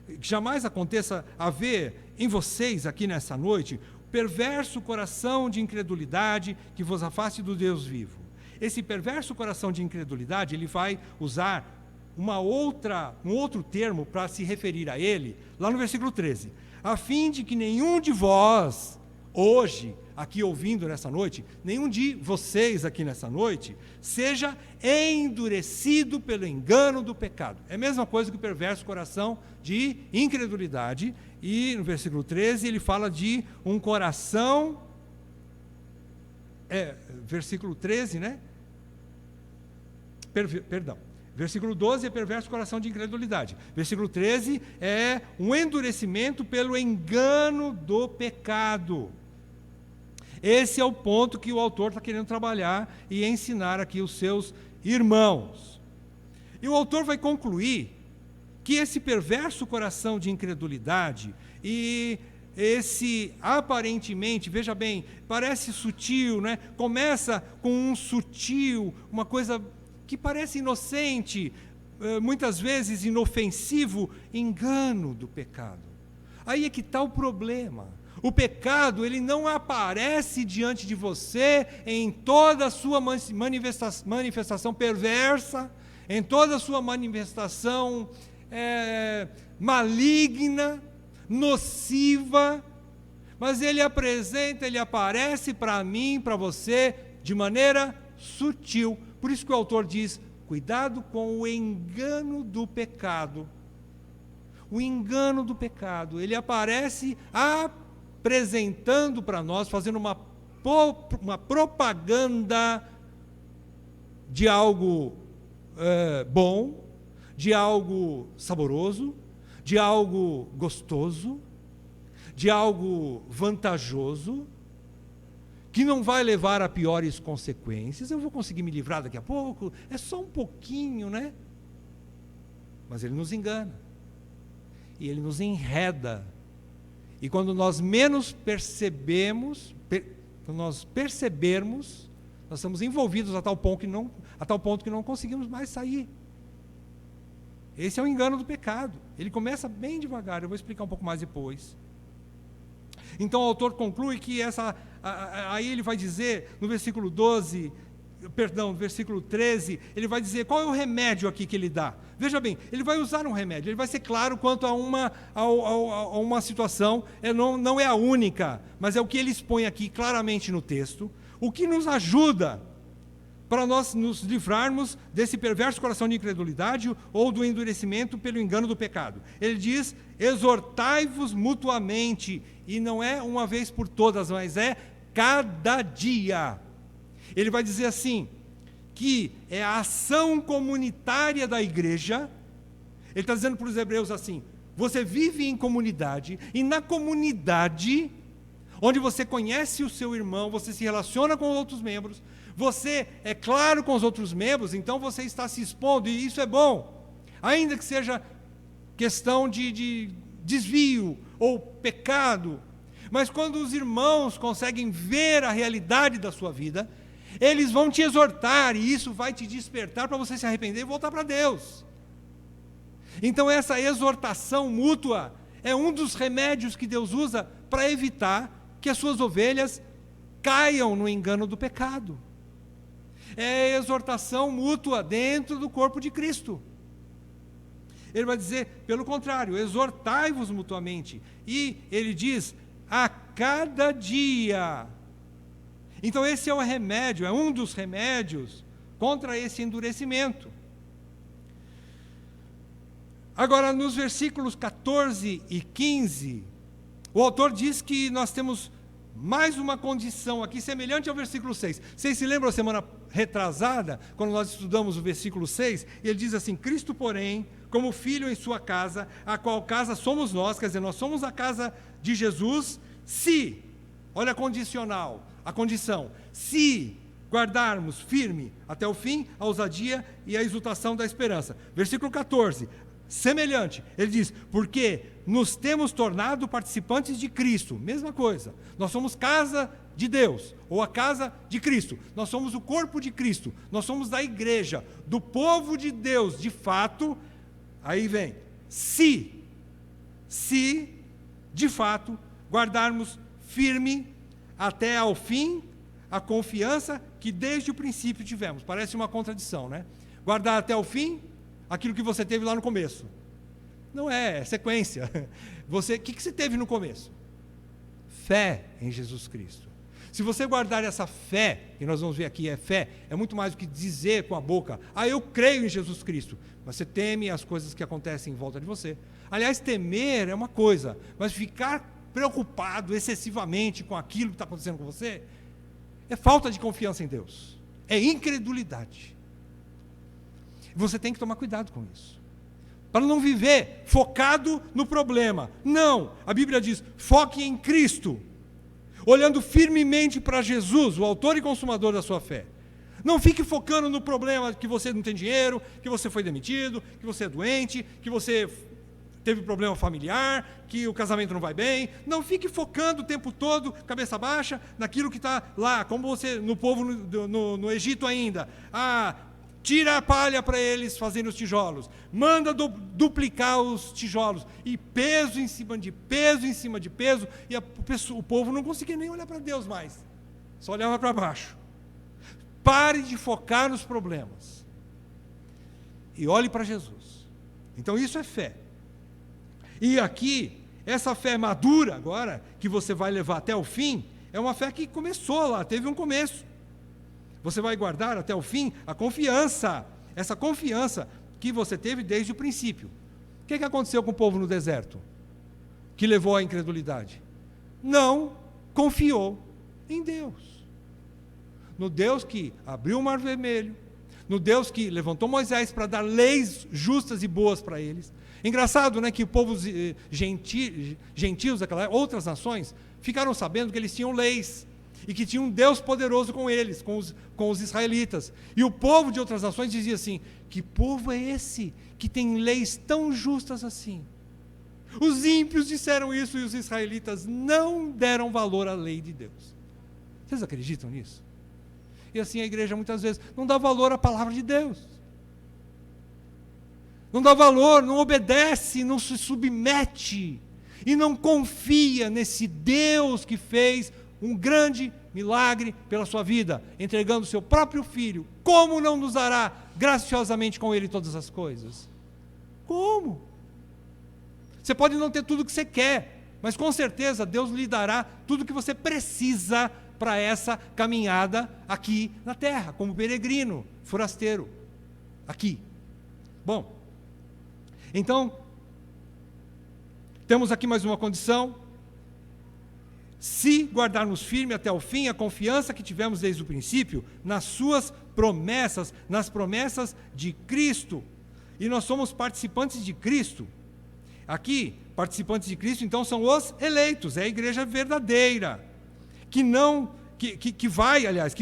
que jamais aconteça haver em vocês aqui nessa noite, perverso coração de incredulidade que vos afaste do Deus vivo. Esse perverso coração de incredulidade, ele vai usar um outro termo para se referir a ele, lá no versículo 13. A fim de que nenhum de vós, hoje, aqui ouvindo nessa noite, nenhum de vocês aqui nessa noite, seja endurecido pelo engano do pecado. É a mesma coisa que o perverso coração de incredulidade. E no versículo 13 ele fala de um coração, versículo 13, né? Perdão. Versículo 12 é perverso coração de incredulidade. Versículo 13 é um endurecimento pelo engano do pecado. Esse é o ponto que o autor está querendo trabalhar e ensinar aqui os seus irmãos. E o autor vai concluir que esse perverso coração de incredulidade e esse aparentemente, veja bem, parece sutil, né? Começa com um sutil, uma coisa que parece inocente, muitas vezes inofensivo, engano do pecado. Aí é que está o problema. O pecado, ele não aparece diante de você em toda a sua manifestação perversa, em toda a sua manifestação maligna, nociva, mas ele aparece para mim, para você, de maneira sutil. Por isso que o autor diz, cuidado com o engano do pecado. O engano do pecado, ele aparece apresentando para nós, fazendo uma propaganda de algo bom, de algo saboroso, de algo gostoso, de algo vantajoso, que não vai levar a piores consequências. Eu vou conseguir me livrar daqui a pouco, é só um pouquinho, né? Mas ele nos engana, e ele nos enreda, e quando nós menos percebermos, nós estamos envolvidos a tal ponto que não conseguimos mais sair. Esse é o engano do pecado. Ele começa bem devagar, eu vou explicar um pouco mais depois. Então o autor conclui que aí ele vai dizer, no versículo 13, ele vai dizer qual é o remédio aqui que ele dá. Veja bem, ele vai usar um remédio, ele vai ser claro quanto a uma situação, não é a única, mas é o que ele expõe aqui claramente no texto, o que nos ajuda para nós nos livrarmos desse perverso coração de incredulidade ou do endurecimento pelo engano do pecado. Ele diz, exortai-vos mutuamente, e não é uma vez por todas, mas é cada dia. Ele vai dizer assim, que é a ação comunitária da igreja. Ele está dizendo para os hebreus assim, você vive em comunidade, e na comunidade, onde você conhece o seu irmão, você se relaciona com outros membros, você é claro com os outros membros, então você está se expondo, e isso é bom, ainda que seja questão de desvio ou pecado. Mas quando os irmãos conseguem ver a realidade da sua vida, eles vão te exortar, e isso vai te despertar para você se arrepender e voltar para Deus. Então essa exortação mútua é um dos remédios que Deus usa para evitar que as suas ovelhas caiam no engano do pecado. É a exortação mútua dentro do corpo de Cristo. Ele vai dizer, pelo contrário, exortai-vos mutuamente. E ele diz, a cada dia. Então esse é o remédio, é um dos remédios contra esse endurecimento. Agora, nos versículos 14 e 15, o autor diz que nós temos mais uma condição aqui, semelhante ao versículo 6. Vocês se lembram a semana retrasada, quando nós estudamos o versículo 6? Ele diz assim: Cristo, porém, como filho em sua casa, a qual casa somos nós, quer dizer, nós somos a casa de Jesus, se, olha a condicional, a condição, se guardarmos firme até o fim a ousadia e a exultação da esperança. Versículo 14, semelhante, ele diz: porque nos temos tornado participantes de Cristo. Mesma coisa, nós somos casa de Deus, ou a casa de Cristo, nós somos o corpo de Cristo, nós somos da igreja, do povo de Deus, de fato. Aí vem, se de fato guardarmos firme até ao fim a confiança que desde o princípio tivemos. Parece uma contradição, né? Guardar até o fim aquilo que você teve lá no começo. Não é sequência. O que você teve no começo? Fé em Jesus Cristo. Se você guardar essa fé, e nós vamos ver aqui, fé, é muito mais do que dizer com a boca: eu creio em Jesus Cristo. Mas você teme as coisas que acontecem em volta de você. Aliás, temer é uma coisa, mas ficar preocupado excessivamente com aquilo que está acontecendo com você é falta de confiança em Deus, é incredulidade. Você tem que tomar cuidado com isso, para não viver focado no problema. Não, a Bíblia diz: foque em Cristo, olhando firmemente para Jesus, o autor e consumador da sua fé. Não fique focando no problema que você não tem dinheiro, que você foi demitido, que você é doente, que você teve problema familiar, que o casamento não vai bem. Não fique focando o tempo todo, cabeça baixa, naquilo que está lá, como você, no povo no Egito ainda. Tira a palha para eles fazerem os tijolos, manda duplicar os tijolos, e peso em cima de peso, e o povo não conseguia nem olhar para Deus mais, só olhava para baixo. Pare de focar nos problemas e olhe para Jesus. Então isso é fé. E aqui, essa fé madura agora, que você vai levar até o fim, é uma fé que começou lá, teve um começo. Você vai guardar até o fim a confiança, essa confiança que você teve desde o princípio. O que aconteceu com o povo no deserto? Que levou à incredulidade? Não confiou em Deus. No Deus que abriu o mar vermelho, no Deus que levantou Moisés para dar leis justas e boas para eles. Engraçado, né, que povos gentios daquela época, outras nações, ficaram sabendo que eles tinham leis, e que tinha um Deus poderoso com eles, com os israelitas. E o povo de outras nações dizia assim: que povo é esse que tem leis tão justas assim? Os ímpios disseram isso e os israelitas não deram valor à lei de Deus. Vocês acreditam nisso? E assim a igreja muitas vezes não dá valor à palavra de Deus. Não dá valor, não obedece, não se submete e não confia nesse Deus que fez um grande milagre pela sua vida, entregando o seu próprio filho. Como não nos dará graciosamente com ele todas as coisas? Como? Você pode não ter tudo o que você quer, mas com certeza Deus lhe dará tudo o que você precisa para essa caminhada aqui na terra, como peregrino, forasteiro, aqui. Bom, então, temos aqui mais uma condição: se guardarmos firme até o fim a confiança que tivemos desde o princípio, nas suas promessas, nas promessas de Cristo. E nós somos participantes de Cristo. Aqui, participantes de Cristo, então, são os eleitos, é a igreja verdadeira, que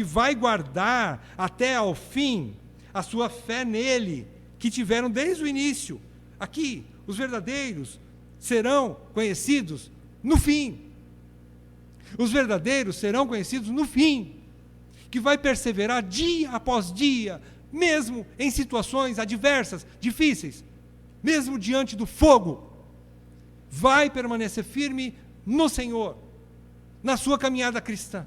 vai guardar até ao fim a sua fé nele, que tiveram desde o início. Aqui, os verdadeiros serão conhecidos no fim. Os verdadeiros serão conhecidos no fim, que vai perseverar dia após dia, mesmo em situações adversas, difíceis, mesmo diante do fogo, vai permanecer firme no Senhor, na sua caminhada cristã.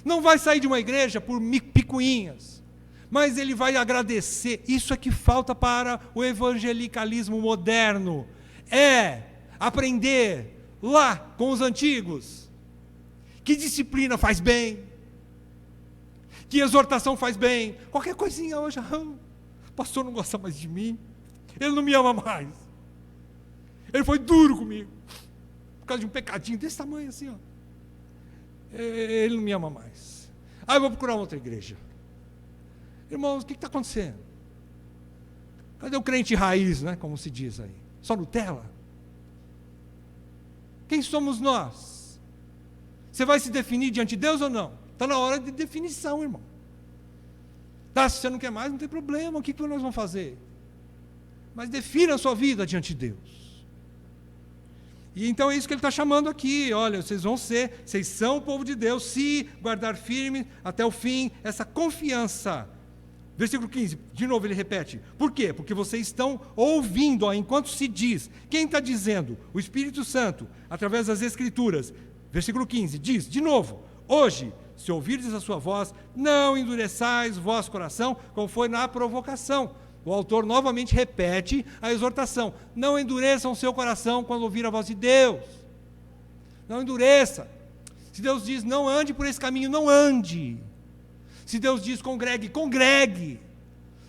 Não vai sair de uma igreja por picuinhas, mas ele vai agradecer. Isso é que falta para o evangelicalismo moderno, é aprender lá com os antigos, que disciplina faz bem, que exortação faz bem. Qualquer coisinha hoje, o pastor não gosta mais de mim, ele não me ama mais, ele foi duro comigo, por causa de um pecadinho desse tamanho assim, ele não me ama mais. Eu vou procurar outra igreja. Irmãos, o que está acontecendo? Cadê o crente raiz, né, como se diz aí? Só Nutella? Quem somos nós? Você vai se definir diante de Deus ou não? Está na hora de definição, irmão. Se você não quer mais, não tem problema, o que nós vamos fazer? Mas defina a sua vida diante de Deus. E então é isso que ele está chamando aqui. Olha, vocês são o povo de Deus, se guardar firme até o fim, essa confiança. Versículo 15, de novo ele repete. Por quê? Porque vocês estão ouvindo, enquanto se diz. Quem está dizendo? O Espírito Santo, através das Escrituras. Versículo 15, diz, de novo, hoje, se ouvirdes a sua voz, não endureçais o vosso coração, como foi na provocação. O autor novamente repete a exortação. Não endureçam o seu coração quando ouvir a voz de Deus. Não endureça. Se Deus diz, não ande por esse caminho, não ande. Se Deus diz, congregue, congregue.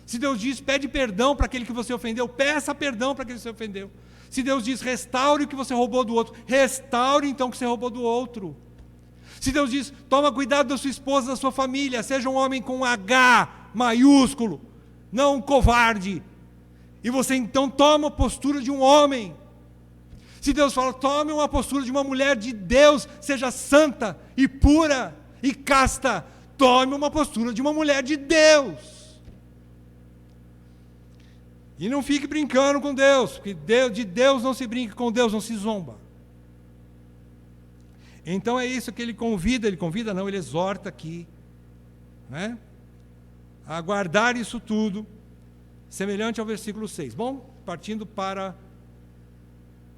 Se Deus diz, pede perdão para aquele que você ofendeu, peça perdão para aquele que você ofendeu. Se Deus diz, restaure o que você roubou do outro, restaure então o que você roubou do outro. Se Deus diz, toma cuidado da sua esposa, da sua família, seja um homem com H maiúsculo, não um covarde, e você então toma a postura de um homem. Se Deus fala, tome uma postura de uma mulher de Deus, seja santa e pura e casta, tome uma postura de uma mulher de Deus. E não fique brincando com Deus, porque de Deus não se brinca, com Deus não se zomba. Então é isso que ele exorta aqui, né? A guardar isso tudo, semelhante ao versículo 6. Bom, partindo para a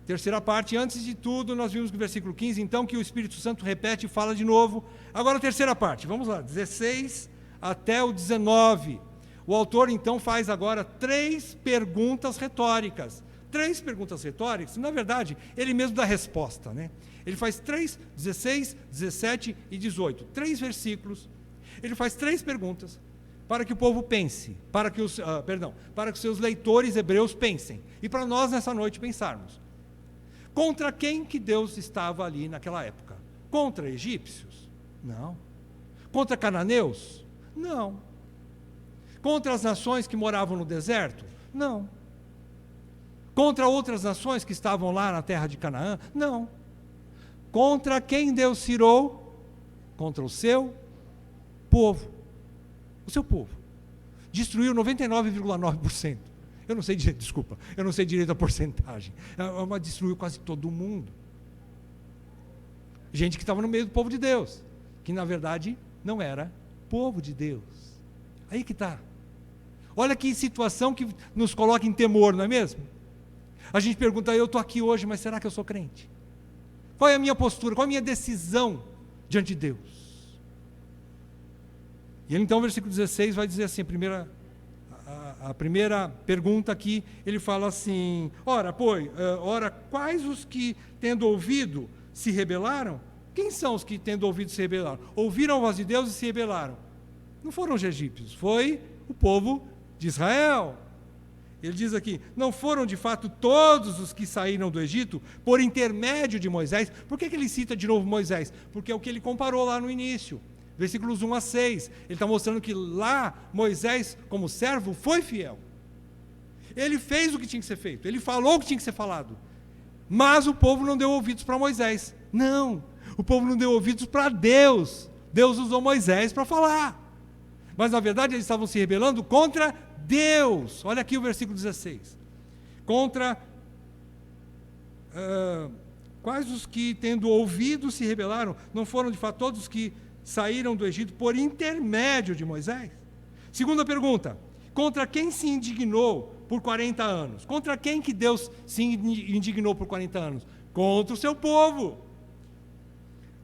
terceira parte, antes de tudo, nós vimos no versículo 15, então, que o Espírito Santo repete e fala de novo. Agora a terceira parte, vamos lá, 16 até o 19. O autor, então, faz agora 3 perguntas retóricas. 3 perguntas retóricas, na verdade, ele mesmo dá resposta, né? Ele faz 3, 16, 17 e 18. 3 versículos, ele faz 3 perguntas, para que o povo pense, para que os seus leitores hebreus pensem, e para nós nessa noite pensarmos. Contra quem que Deus estava ali naquela época? Contra egípcios? Não. Contra cananeus? Não. Contra as nações que moravam no deserto? Não. Contra outras nações que estavam lá na terra de Canaã? Não. Contra quem Deus tirou? Contra o seu povo. O seu povo. Destruiu 99,9%. Eu não sei direito a porcentagem. Mas destruiu quase todo mundo. Gente que estava no meio do povo de Deus, que na verdade não era povo de Deus. Aí que está. Olha que situação que nos coloca em temor, não é mesmo? A gente pergunta, eu estou aqui hoje, mas será que eu sou crente? Qual é a minha postura? Qual é a minha decisão diante de Deus? E ele, então, no versículo 16, vai dizer assim, a primeira pergunta aqui, ele fala assim, ora, quais os que, tendo ouvido, se rebelaram? Quem são os que, tendo ouvido, se rebelaram? Ouviram a voz de Deus e se rebelaram? Não foram os egípcios, foi o povo de Israel. Ele diz aqui, não foram de fato todos os que saíram do Egito por intermédio de Moisés. Por que ele cita de novo Moisés? Porque é o que ele comparou lá no início. Versículos 1 a 6, ele está mostrando que lá Moisés, como servo, foi fiel. Ele fez o que tinha que ser feito, ele falou o que tinha que ser falado. Mas o povo não deu ouvidos para Moisés. Não, o povo não deu ouvidos para Deus. Deus usou Moisés para falar. Mas na verdade eles estavam se rebelando contra Deus. Olha aqui o versículo 16. Quais os que, tendo ouvido, se rebelaram? Não foram de fato todos os que saíram do Egito por intermédio de Moisés? Segunda pergunta, contra quem se indignou por 40 anos? Contra quem que Deus se indignou por 40 anos? Contra o seu povo.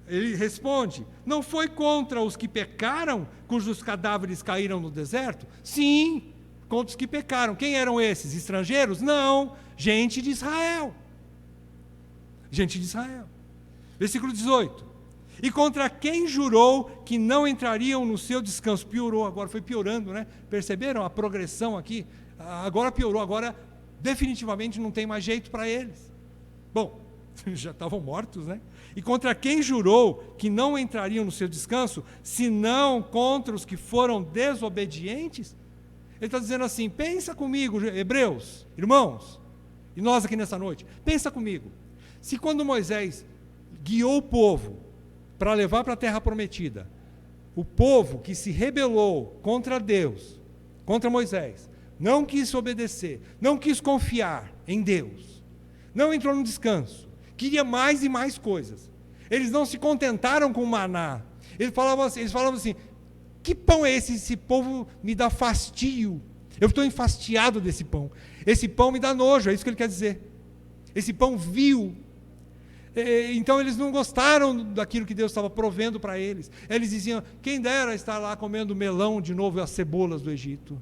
Ele responde, não foi contra os que pecaram, cujos cadáveres caíram no deserto? Sim, contra os que pecaram. Quem eram esses? Estrangeiros? Não, gente de Israel. Gente de Israel. Versículo 18. E contra quem jurou que não entrariam no seu descanso? Piorou, agora foi piorando, né? Perceberam a progressão aqui? Agora piorou, agora definitivamente não tem mais jeito para eles. Bom, Já estavam mortos, né? E contra quem jurou que não entrariam no seu descanso, senão contra os que foram desobedientes? Ele está dizendo assim, pensa comigo, hebreus, irmãos, e nós aqui nessa noite, pensa comigo, se quando Moisés guiou o povo para levar para a terra prometida, o povo que se rebelou contra Deus, contra Moisés, não quis obedecer, não quis confiar em Deus, não entrou no descanso, queria mais e mais coisas. Eles não se contentaram com o maná. Eles falavam assim, que pão é esse? Esse povo me dá fastio. Eu estou enfastiado desse pão. Esse pão me dá nojo, é isso que ele quer dizer. Esse pão vil. Então eles não gostaram daquilo que Deus estava provendo para eles. Eles diziam, quem dera estar lá comendo melão de novo e as cebolas do Egito.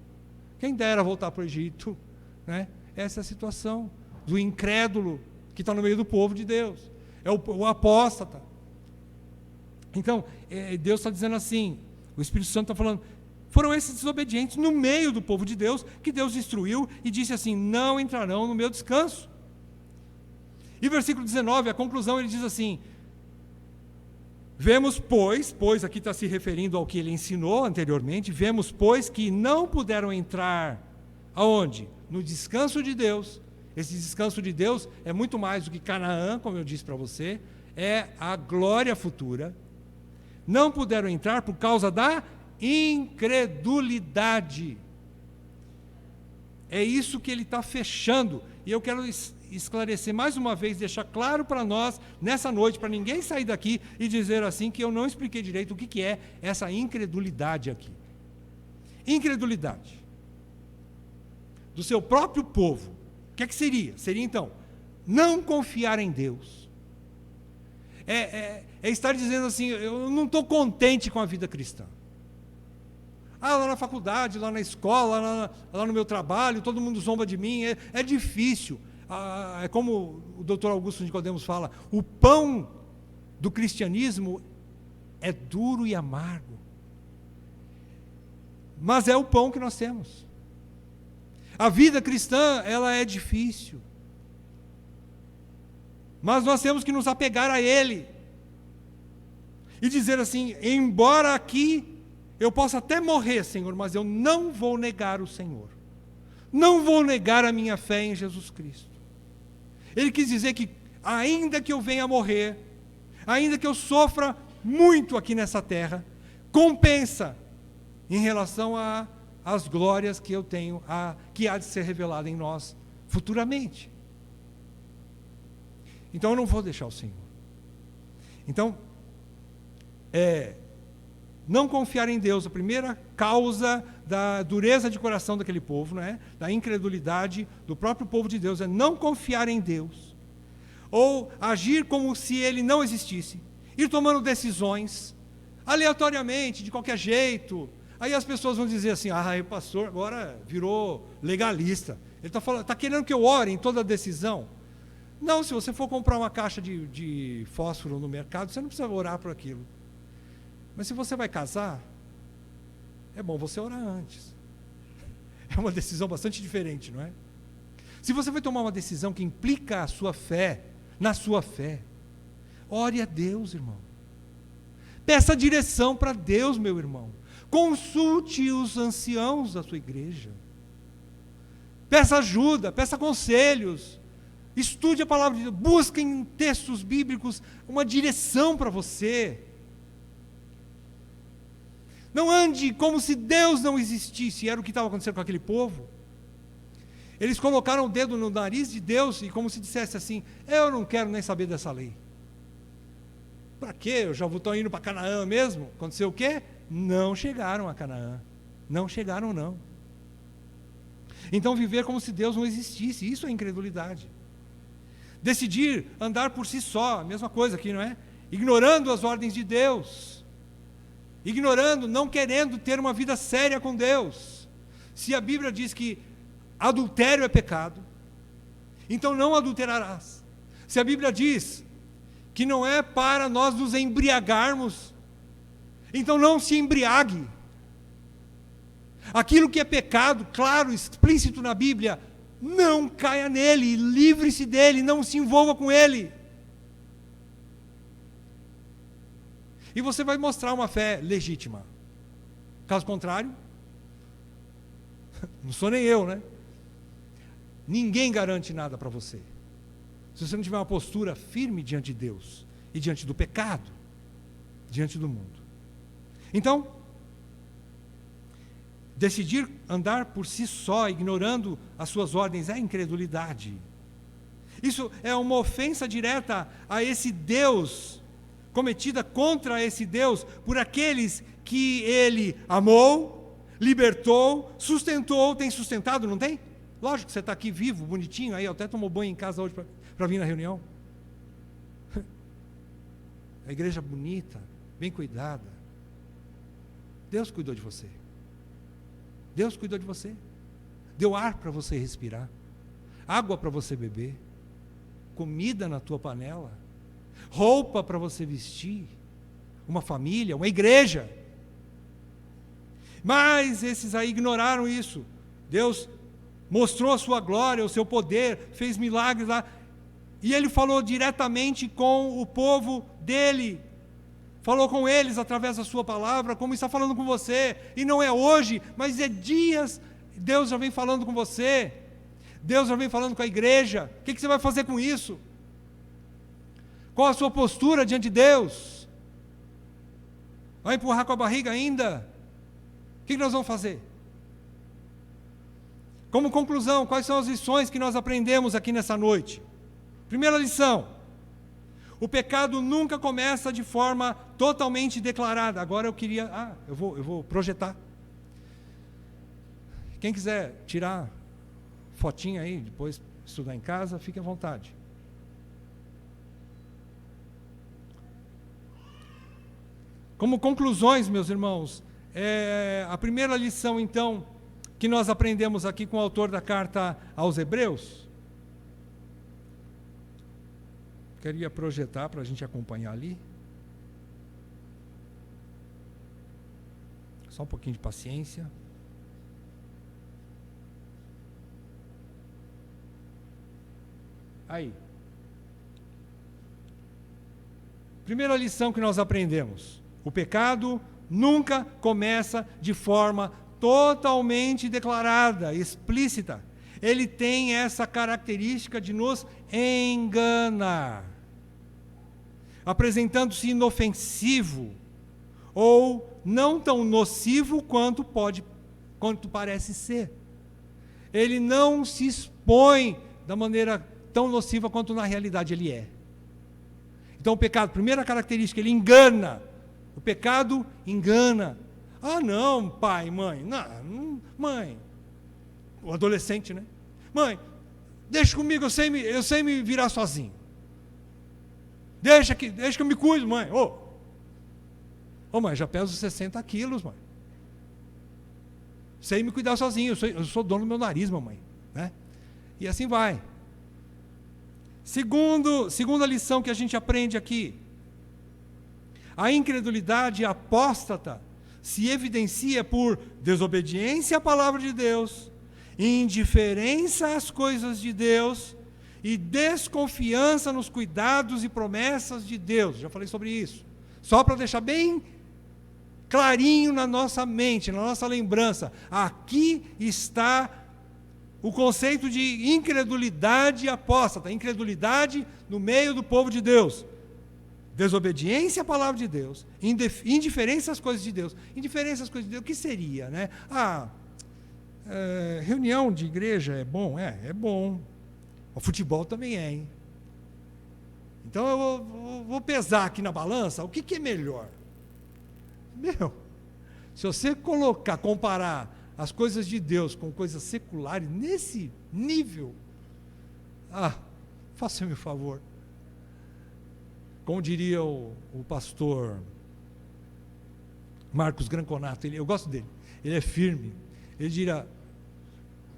Quem dera voltar para o Egito. Né? Essa é a situação do incrédulo que está no meio do povo de Deus. É o apóstata. Então, Deus está dizendo assim, o Espírito Santo está falando, foram esses desobedientes no meio do povo de Deus, que Deus destruiu e disse assim, não entrarão no meu descanso. E versículo 19, a conclusão, ele diz assim, vemos, pois aqui está se referindo ao que ele ensinou anteriormente, vemos, pois, que não puderam entrar, aonde? No descanso de Deus. Esse descanso de Deus é muito mais do que Canaã, como eu disse para você, é a glória futura. Não puderam entrar por causa da incredulidade. É isso que ele está fechando. E eu quero esclarecer mais uma vez, deixar claro para nós, nessa noite, para ninguém sair daqui e dizer assim que eu não expliquei direito o que é essa incredulidade aqui. Incredulidade do seu próprio povo. O que é que seria? Seria então, não confiar em Deus. É estar dizendo assim, eu não estou contente com a vida cristã. Lá na faculdade, lá na escola, lá no meu trabalho, todo mundo zomba de mim, é difícil. É como o Dr. Augusto Nicodemos fala, o pão do cristianismo é duro e amargo. Mas é o pão que nós temos. A vida cristã, ela é difícil. Mas nós temos que nos apegar a Ele. E dizer assim, embora aqui eu possa até morrer, Senhor, mas eu não vou negar o Senhor. Não vou negar a minha fé em Jesus Cristo. Ele quis dizer que, ainda que eu venha a morrer, ainda que eu sofra muito aqui nessa terra, compensa em relação às glórias que eu tenho, que há de ser revelada em nós futuramente. Então eu não vou deixar o Senhor. Então, não confiar em Deus, a primeira causa da dureza de coração daquele povo, né? Da incredulidade do próprio povo de Deus, é não confiar em Deus, ou agir como se Ele não existisse, ir tomando decisões, aleatoriamente, de qualquer jeito. Aí as pessoas vão dizer assim, o pastor agora virou legalista, ele está querendo que eu ore em toda decisão. Não, se você for comprar uma caixa de fósforo no mercado, você não precisa orar por aquilo. Mas se você vai casar, é bom você orar antes. É uma decisão bastante diferente, não é? Se você vai tomar uma decisão que implica a sua fé, na sua fé, ore a Deus, irmão. Peça direção para Deus, meu irmão. Consulte os anciãos da sua igreja. Peça ajuda, peça conselhos. Estude a palavra de Deus. Busque em textos bíblicos uma direção para você. Não ande como se Deus não existisse. Era o que estava acontecendo com aquele povo. Eles colocaram o dedo no nariz de Deus e como se dissesse assim, eu não quero nem saber dessa lei. Para quê? Eu já estou indo para Canaã mesmo? Aconteceu o quê? Não chegaram a Canaã. Não chegaram, não. Então viver como se Deus não existisse, isso é incredulidade. Decidir andar por si só, a mesma coisa aqui, não é? Ignorando as ordens de Deus. Ignorando, não querendo ter uma vida séria com Deus. Se a Bíblia diz que adultério é pecado, então não adulterarás. Se a Bíblia diz que não é para nós nos embriagarmos, então não se embriague. Aquilo que é pecado, claro, explícito na Bíblia, não caia nele, livre-se dele, não se envolva com ele. E você vai mostrar uma fé legítima. Caso contrário, não sou nem eu, né? Ninguém garante nada para você. Se você não tiver uma postura firme diante de Deus e diante do pecado, diante do mundo. Então, decidir andar por si só, ignorando as suas ordens, é incredulidade. Isso é uma ofensa direta a esse Deus, cometida contra esse Deus por aqueles que Ele amou, libertou, sustentou, tem sustentado, não tem? Lógico que você está aqui vivo, bonitinho, aí até tomou banho em casa hoje para vir na reunião. A igreja bonita, bem cuidada. Deus cuidou de você. Deus cuidou de você. Deu ar para você respirar, água para você beber, comida na tua panela, roupa para você vestir, uma família, uma igreja. Mas esses aí ignoraram isso. Deus mostrou a sua glória, o seu poder, fez milagres lá. E Ele falou diretamente com o povo dEle. Falou com eles através da sua palavra, como está falando com você. E não é hoje, mas é dias. Deus já vem falando com você. Deus já vem falando com a igreja. O que você vai fazer com isso? Qual a sua postura diante de Deus? Vai empurrar com a barriga ainda? O que nós vamos fazer? Como conclusão, quais são as lições que nós aprendemos aqui nessa noite? Primeira lição: o pecado nunca começa de forma totalmente declarada. Agora eu vou projetar. Quem quiser tirar fotinha aí, depois estudar em casa, fique à vontade. Como conclusões, meus irmãos, a primeira lição, então, que nós aprendemos aqui com o autor da carta aos Hebreus, queria projetar para a gente acompanhar ali. Só um pouquinho de paciência. Aí. Primeira lição que nós aprendemos: o pecado nunca começa de forma totalmente declarada, explícita. Ele tem essa característica de nos enganar, apresentando-se inofensivo ou não tão nocivo quanto parece ser. Ele não se expõe da maneira tão nociva quanto na realidade ele é. Então o pecado, primeira característica, ele engana. O pecado engana. Ah, não, pai, mãe, não, mãe, o adolescente, né? Mãe, deixa comigo, eu sei me virar sozinho. Deixa que eu me cuido, mãe. Mãe, já peso 60 quilos, mãe. Sei me cuidar sozinho, eu sou dono do meu nariz, mamãe, né? E assim vai. Segunda lição que a gente aprende aqui: a incredulidade apóstata se evidencia por desobediência à palavra de Deus, indiferença às coisas de Deus e desconfiança nos cuidados e promessas de Deus. Já falei sobre isso. Só para deixar bem clarinho na nossa mente, na nossa lembrança. Aqui está o conceito de incredulidade apóstata, incredulidade no meio do povo de Deus. Desobediência à palavra de Deus, indiferença às coisas de Deus. Indiferença às coisas de Deus, o que seria, né? Reunião de igreja é bom? É bom. O futebol também é, hein? Então eu vou pesar aqui na balança, o que é melhor? Se você comparar as coisas de Deus com coisas seculares, nesse nível, faça-me o favor. Como diria o pastor Marcos Granconato, eu gosto dele, ele é firme, ele dirá: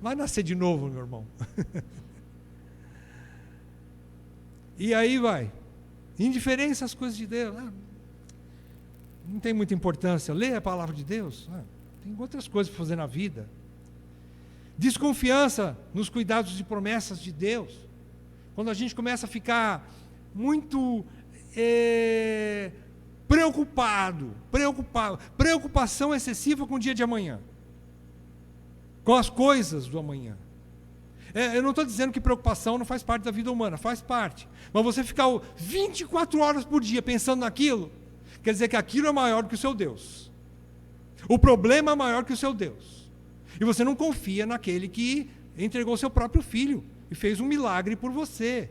vai nascer de novo, meu irmão. E aí vai, indiferença às coisas de Deus, não tem muita importância, lê a palavra de Deus, tem outras coisas para fazer na vida. Desconfiança nos cuidados e promessas de Deus, quando a gente começa a ficar muito preocupação excessiva com o dia de amanhã, com as coisas do amanhã. Eu não estou dizendo que preocupação não faz parte da vida humana, faz parte. Mas você ficar 24 horas por dia pensando naquilo, quer dizer que aquilo é maior do que o seu Deus. O problema é maior que o seu Deus. E você não confia naquele que entregou seu próprio filho e fez um milagre por você.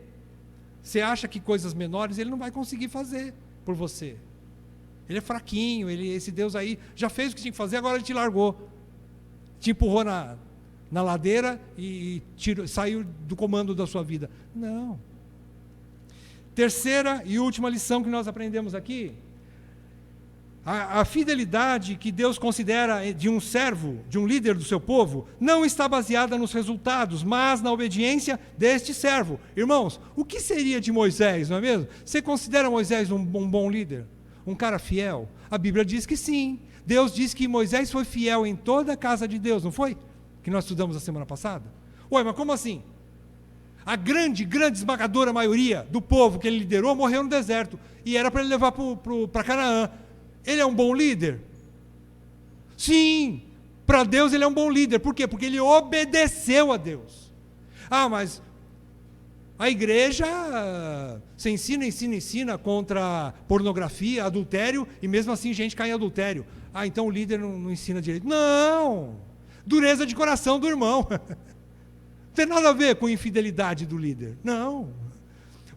Você acha que coisas menores ele não vai conseguir fazer por você. Ele é fraquinho, esse Deus aí já fez o que tinha que fazer, agora ele te largou. Te empurrou na ladeira e saiu do comando da sua vida. Não. Terceira e última lição que nós aprendemos aqui: a fidelidade que Deus considera de um servo, de um líder do seu povo, não está baseada nos resultados, mas na obediência deste servo. Irmãos, o que seria de Moisés, não é mesmo? Você considera Moisés um bom líder? Um cara fiel? A Bíblia diz que sim. Deus diz que Moisés foi fiel em toda a casa de Deus, não foi? Que nós estudamos a semana passada. Ué, mas como assim? A grande esmagadora maioria do povo que ele liderou morreu no deserto. E era para ele levar para Canaã. Ele é um bom líder? Sim, para Deus ele é um bom líder. Por quê? Porque ele obedeceu a Deus. Ah, mas a igreja se ensina contra pornografia, adultério, e mesmo assim gente cai em adultério. Ah, então o líder não ensina direito. Não! Dureza de coração do irmão. Não tem nada a ver com infidelidade do líder. Não.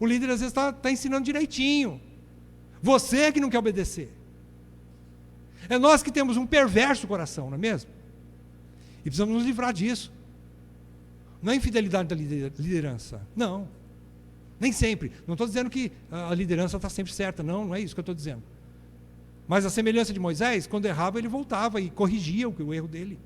O líder às vezes está ensinando direitinho. Você é que não quer obedecer. É nós que temos um perverso coração, não é mesmo? E precisamos nos livrar disso. Não é infidelidade da liderança. Não. Nem sempre. Não estou dizendo que a liderança está sempre certa. Não é isso que eu estou dizendo. Mas a semelhança de Moisés, quando errava, ele voltava e corrigia o erro dele.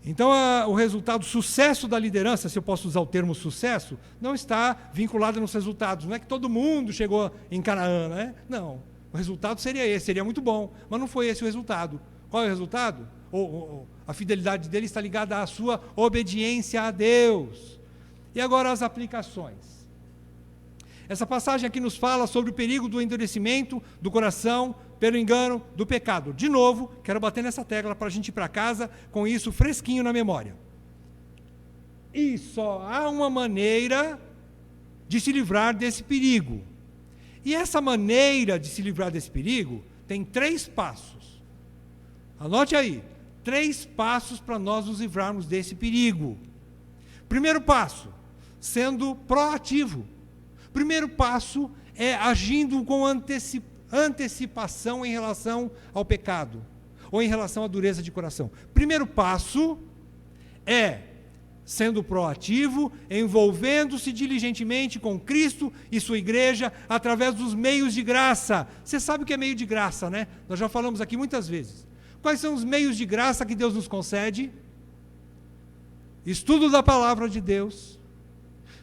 Então, o resultado, o sucesso da liderança, se eu posso usar o termo sucesso, não está vinculado nos resultados. Não é que todo mundo chegou em Canaã, né? Não. O resultado seria esse, seria muito bom. Mas não foi esse o resultado. Qual é o resultado? A fidelidade dele está ligada à sua obediência a Deus. E agora as aplicações. Essa passagem aqui nos fala sobre o perigo do endurecimento do coração pelo engano do pecado. De novo, quero bater nessa tecla para a gente ir para casa com isso fresquinho na memória. E só há uma maneira de se livrar desse perigo. E essa maneira de se livrar desse perigo tem 3 passos. Anote aí, 3 passos para nós nos livrarmos desse perigo. Primeiro passo, sendo proativo. Primeiro passo é agindo com antecipação em relação ao pecado, ou em relação à dureza de coração. Primeiro passo é sendo proativo, envolvendo-se diligentemente com Cristo e sua igreja, através dos meios de graça. Você sabe o que é meio de graça, né? Nós já falamos aqui muitas vezes. Quais são os meios de graça que Deus nos concede? Estudo da palavra de Deus,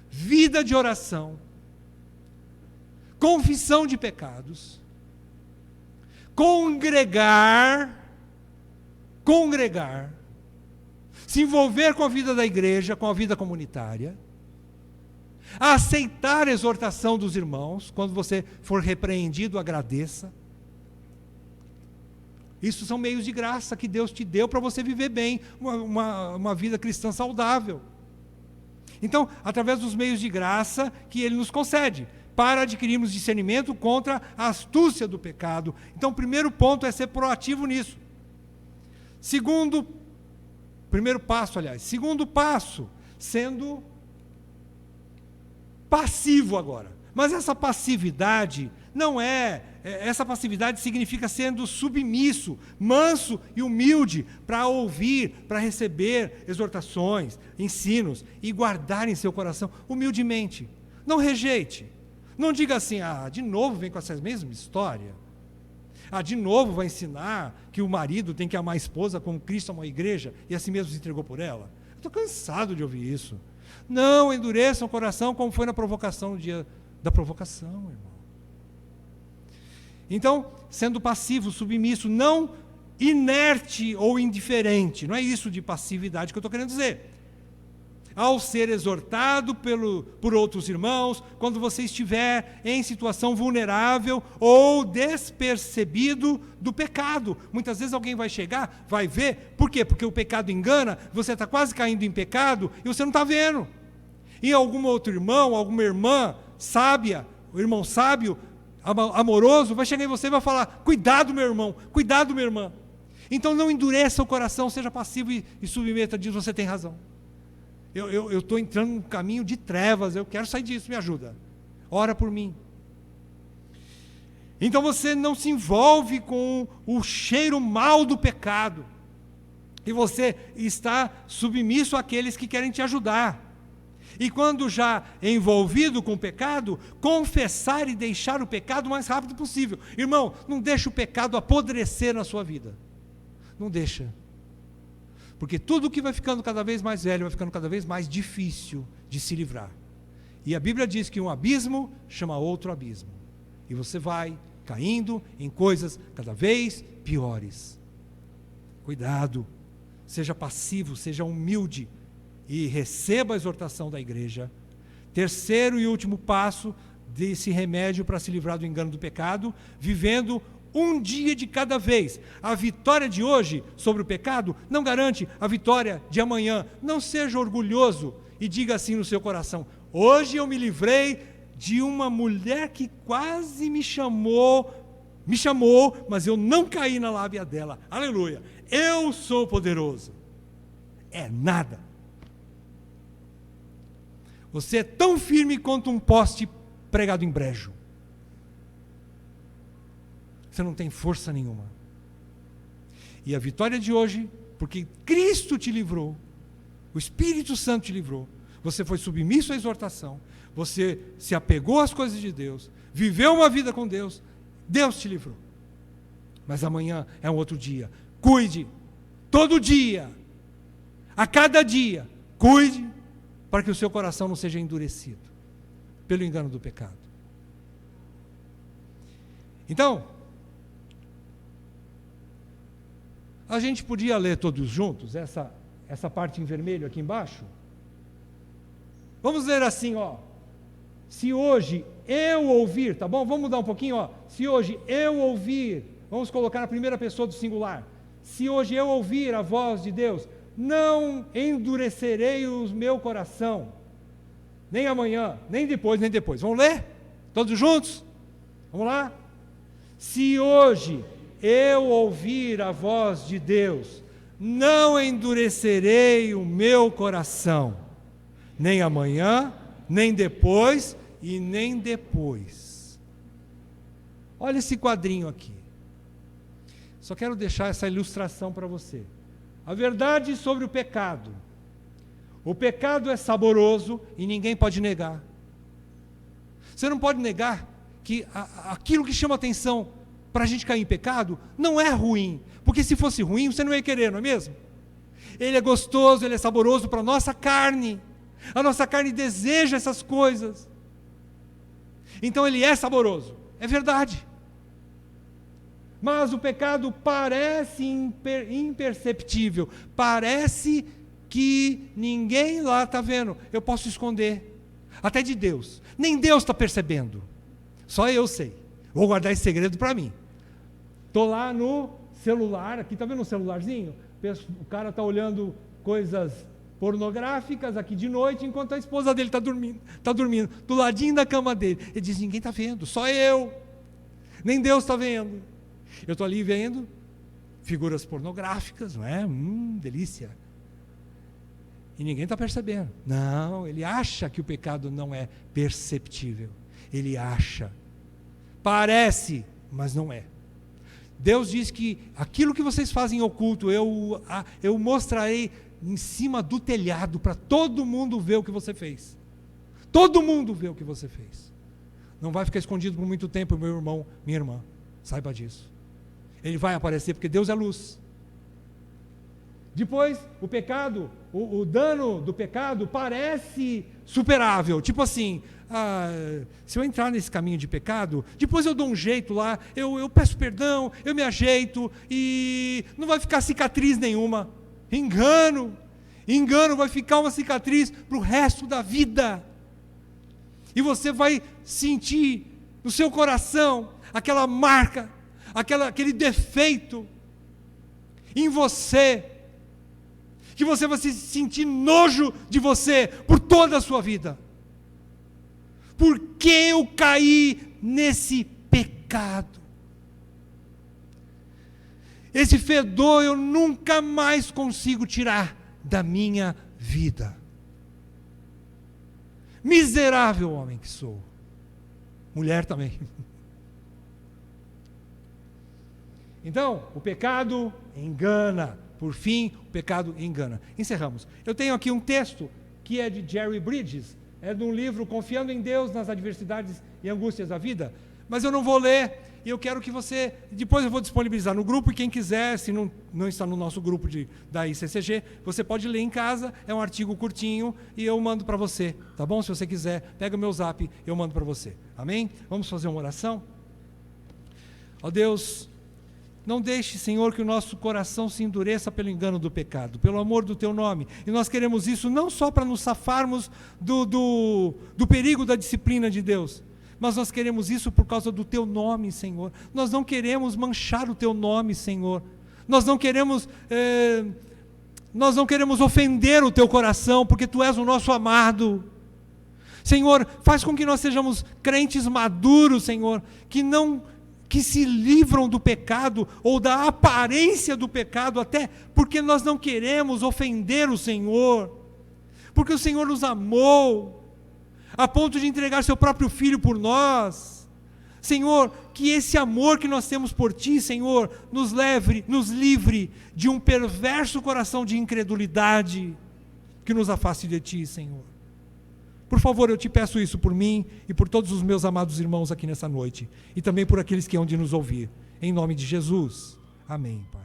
vida de oração, confissão de pecados, congregar, se envolver com a vida da igreja, com a vida comunitária, aceitar a exortação dos irmãos, quando você for repreendido, agradeça. Isso são meios de graça que Deus te deu para você viver bem, uma vida cristã saudável. Então, através dos meios de graça que Ele nos concede, para adquirirmos discernimento contra a astúcia do pecado. Então, o primeiro ponto é ser proativo nisso. Segundo passo, sendo passivo agora. Mas essa passividade essa passividade significa sendo submisso, manso e humilde para ouvir, para receber exortações, ensinos e guardar em seu coração humildemente. Não rejeite. Não diga assim, de novo vem com essa mesma história. De novo vai ensinar que o marido tem que amar a esposa como Cristo amou a igreja e assim mesmo se entregou por ela. Estou cansado de ouvir isso. Não endureçam o coração como foi na provocação, no dia da provocação, irmão. Então, sendo passivo, submisso, não inerte ou indiferente. Não é isso de passividade que eu estou querendo dizer. ao ser exortado por outros irmãos, quando você estiver em situação vulnerável ou despercebido do pecado. Muitas vezes alguém vai chegar, vai ver, por quê? Porque o pecado engana, você está quase caindo em pecado e você não está vendo. E algum outro irmão, alguma irmã sábia, o irmão sábio, amoroso, vai chegar em você e vai falar: cuidado, meu irmão, cuidado, minha irmã. Então não endureça o coração, seja passivo e submeta, diz: você tem razão. Eu estou entrando num caminho de trevas, eu quero sair disso, me ajuda. Ora por mim. Então você não se envolve com o cheiro mau do pecado. E você está submisso àqueles que querem te ajudar. E quando já envolvido com o pecado, confessar e deixar o pecado o mais rápido possível. Irmão, não deixa o pecado apodrecer na sua vida. Não deixa. Porque tudo que vai ficando cada vez mais velho, vai ficando cada vez mais difícil de se livrar. E a Bíblia diz que um abismo chama outro abismo. E você vai caindo em coisas cada vez piores. Cuidado, seja passivo, seja humilde e receba a exortação da igreja. Terceiro e último passo desse remédio para se livrar do engano do pecado, vivendo um dia de cada vez. A vitória de hoje sobre o pecado não garante a vitória de amanhã. Não seja orgulhoso e diga assim no seu coração: hoje eu me livrei de uma mulher que quase me chamou, mas eu não caí na lábia dela. Aleluia! Eu sou poderoso. É nada. Você é tão firme quanto um poste pregado em brejo. Você não tem força nenhuma. E a vitória de hoje, porque Cristo te livrou, o Espírito Santo te livrou, você foi submisso à exortação, você se apegou às coisas de Deus, viveu uma vida com Deus, Deus te livrou. Mas amanhã é um outro dia. Cuide, todo dia, a cada dia, cuide, para que o seu coração não seja endurecido pelo engano do pecado. Então, a gente podia ler todos juntos essa parte em vermelho aqui embaixo? Vamos ler assim, ó. Se hoje eu ouvir, tá bom? Vamos mudar um pouquinho, ó. Se hoje eu ouvir, vamos colocar na primeira pessoa do singular. Se hoje eu ouvir a voz de Deus, não endurecerei o meu coração, nem amanhã, nem depois. Vamos ler? Todos juntos? Vamos lá? Se hoje eu ouvir a voz de Deus, não endurecerei o meu coração, nem amanhã, nem depois e nem depois. Olha esse quadrinho aqui. Só quero deixar essa ilustração para você. A verdade sobre o pecado. O pecado é saboroso e ninguém pode negar. Você não pode negar que aquilo que chama atenção para a gente cair em pecado não é ruim. Porque se fosse ruim, você não ia querer, não é mesmo? Ele é gostoso, ele é saboroso para a nossa carne. A nossa carne deseja essas coisas. Então ele é saboroso. É verdade. Mas o pecado parece imperceptível, parece que ninguém lá está vendo. Eu posso esconder, até de Deus. Nem Deus está percebendo, só eu sei. Vou guardar esse segredo para mim. Estou lá no celular, aqui está vendo um celularzinho? O cara está olhando coisas pornográficas aqui de noite, enquanto a esposa dele está dormindo, do ladinho da cama dele. Ele diz: ninguém está vendo, só eu. Nem Deus está vendo. Eu estou ali vendo figuras pornográficas, não é? Delícia. E ninguém está percebendo. Não, ele acha que o pecado não é perceptível. Ele acha. Parece, mas não é. Deus diz que aquilo que vocês fazem em oculto, eu mostrarei em cima do telhado para todo mundo ver o que você fez. Todo mundo vê o que você fez. Não vai ficar escondido por muito tempo, meu irmão, minha irmã. Saiba disso. Ele vai aparecer porque Deus é luz. Depois, o pecado, o dano do pecado parece superável. Tipo assim, se eu entrar nesse caminho de pecado, depois eu dou um jeito lá, eu peço perdão, eu me ajeito e não vai ficar cicatriz nenhuma. Engano. Engano vai ficar uma cicatriz para o resto da vida. E você vai sentir no seu coração aquela marca, aquele defeito em você, que você vai se sentir nojo de você por toda a sua vida. Por que eu caí nesse pecado? Esse fedor eu nunca mais consigo tirar da minha vida. Miserável homem que sou. Mulher também. Então, o pecado engana. Por fim, o pecado engana. Encerramos. Eu tenho aqui um texto que é de Jerry Bridges. É de um livro Confiando em Deus nas Adversidades e Angústias da Vida. Mas eu não vou ler. E eu quero que você, depois eu vou disponibilizar no grupo, e quem quiser, se não está no nosso grupo da ICCG, você pode ler em casa, é um artigo curtinho, e eu mando para você, tá bom? Se você quiser, pega o meu zap, eu mando para você, amém? Vamos fazer uma oração? Ó Deus, não deixe, Senhor, que o nosso coração se endureça pelo engano do pecado, pelo amor do Teu nome, e nós queremos isso não só para nos safarmos do perigo da disciplina de Deus, mas nós queremos isso por causa do Teu nome, Senhor. Nós não queremos manchar o Teu nome, Senhor. Nós não queremos ofender o Teu coração, porque Tu és o nosso amado. Senhor, faz com que nós sejamos crentes maduros, Senhor, que se livram do pecado, ou da aparência do pecado, até porque nós não queremos ofender o Senhor, porque o Senhor nos amou, a ponto de entregar seu próprio Filho por nós. Senhor, que esse amor que nós temos por Ti, Senhor, nos livre de um perverso coração de incredulidade que nos afaste de Ti, Senhor. Por favor, eu Te peço isso por mim e por todos os meus amados irmãos aqui nessa noite, e também por aqueles que hão de nos ouvir. Em nome de Jesus. Amém, Pai.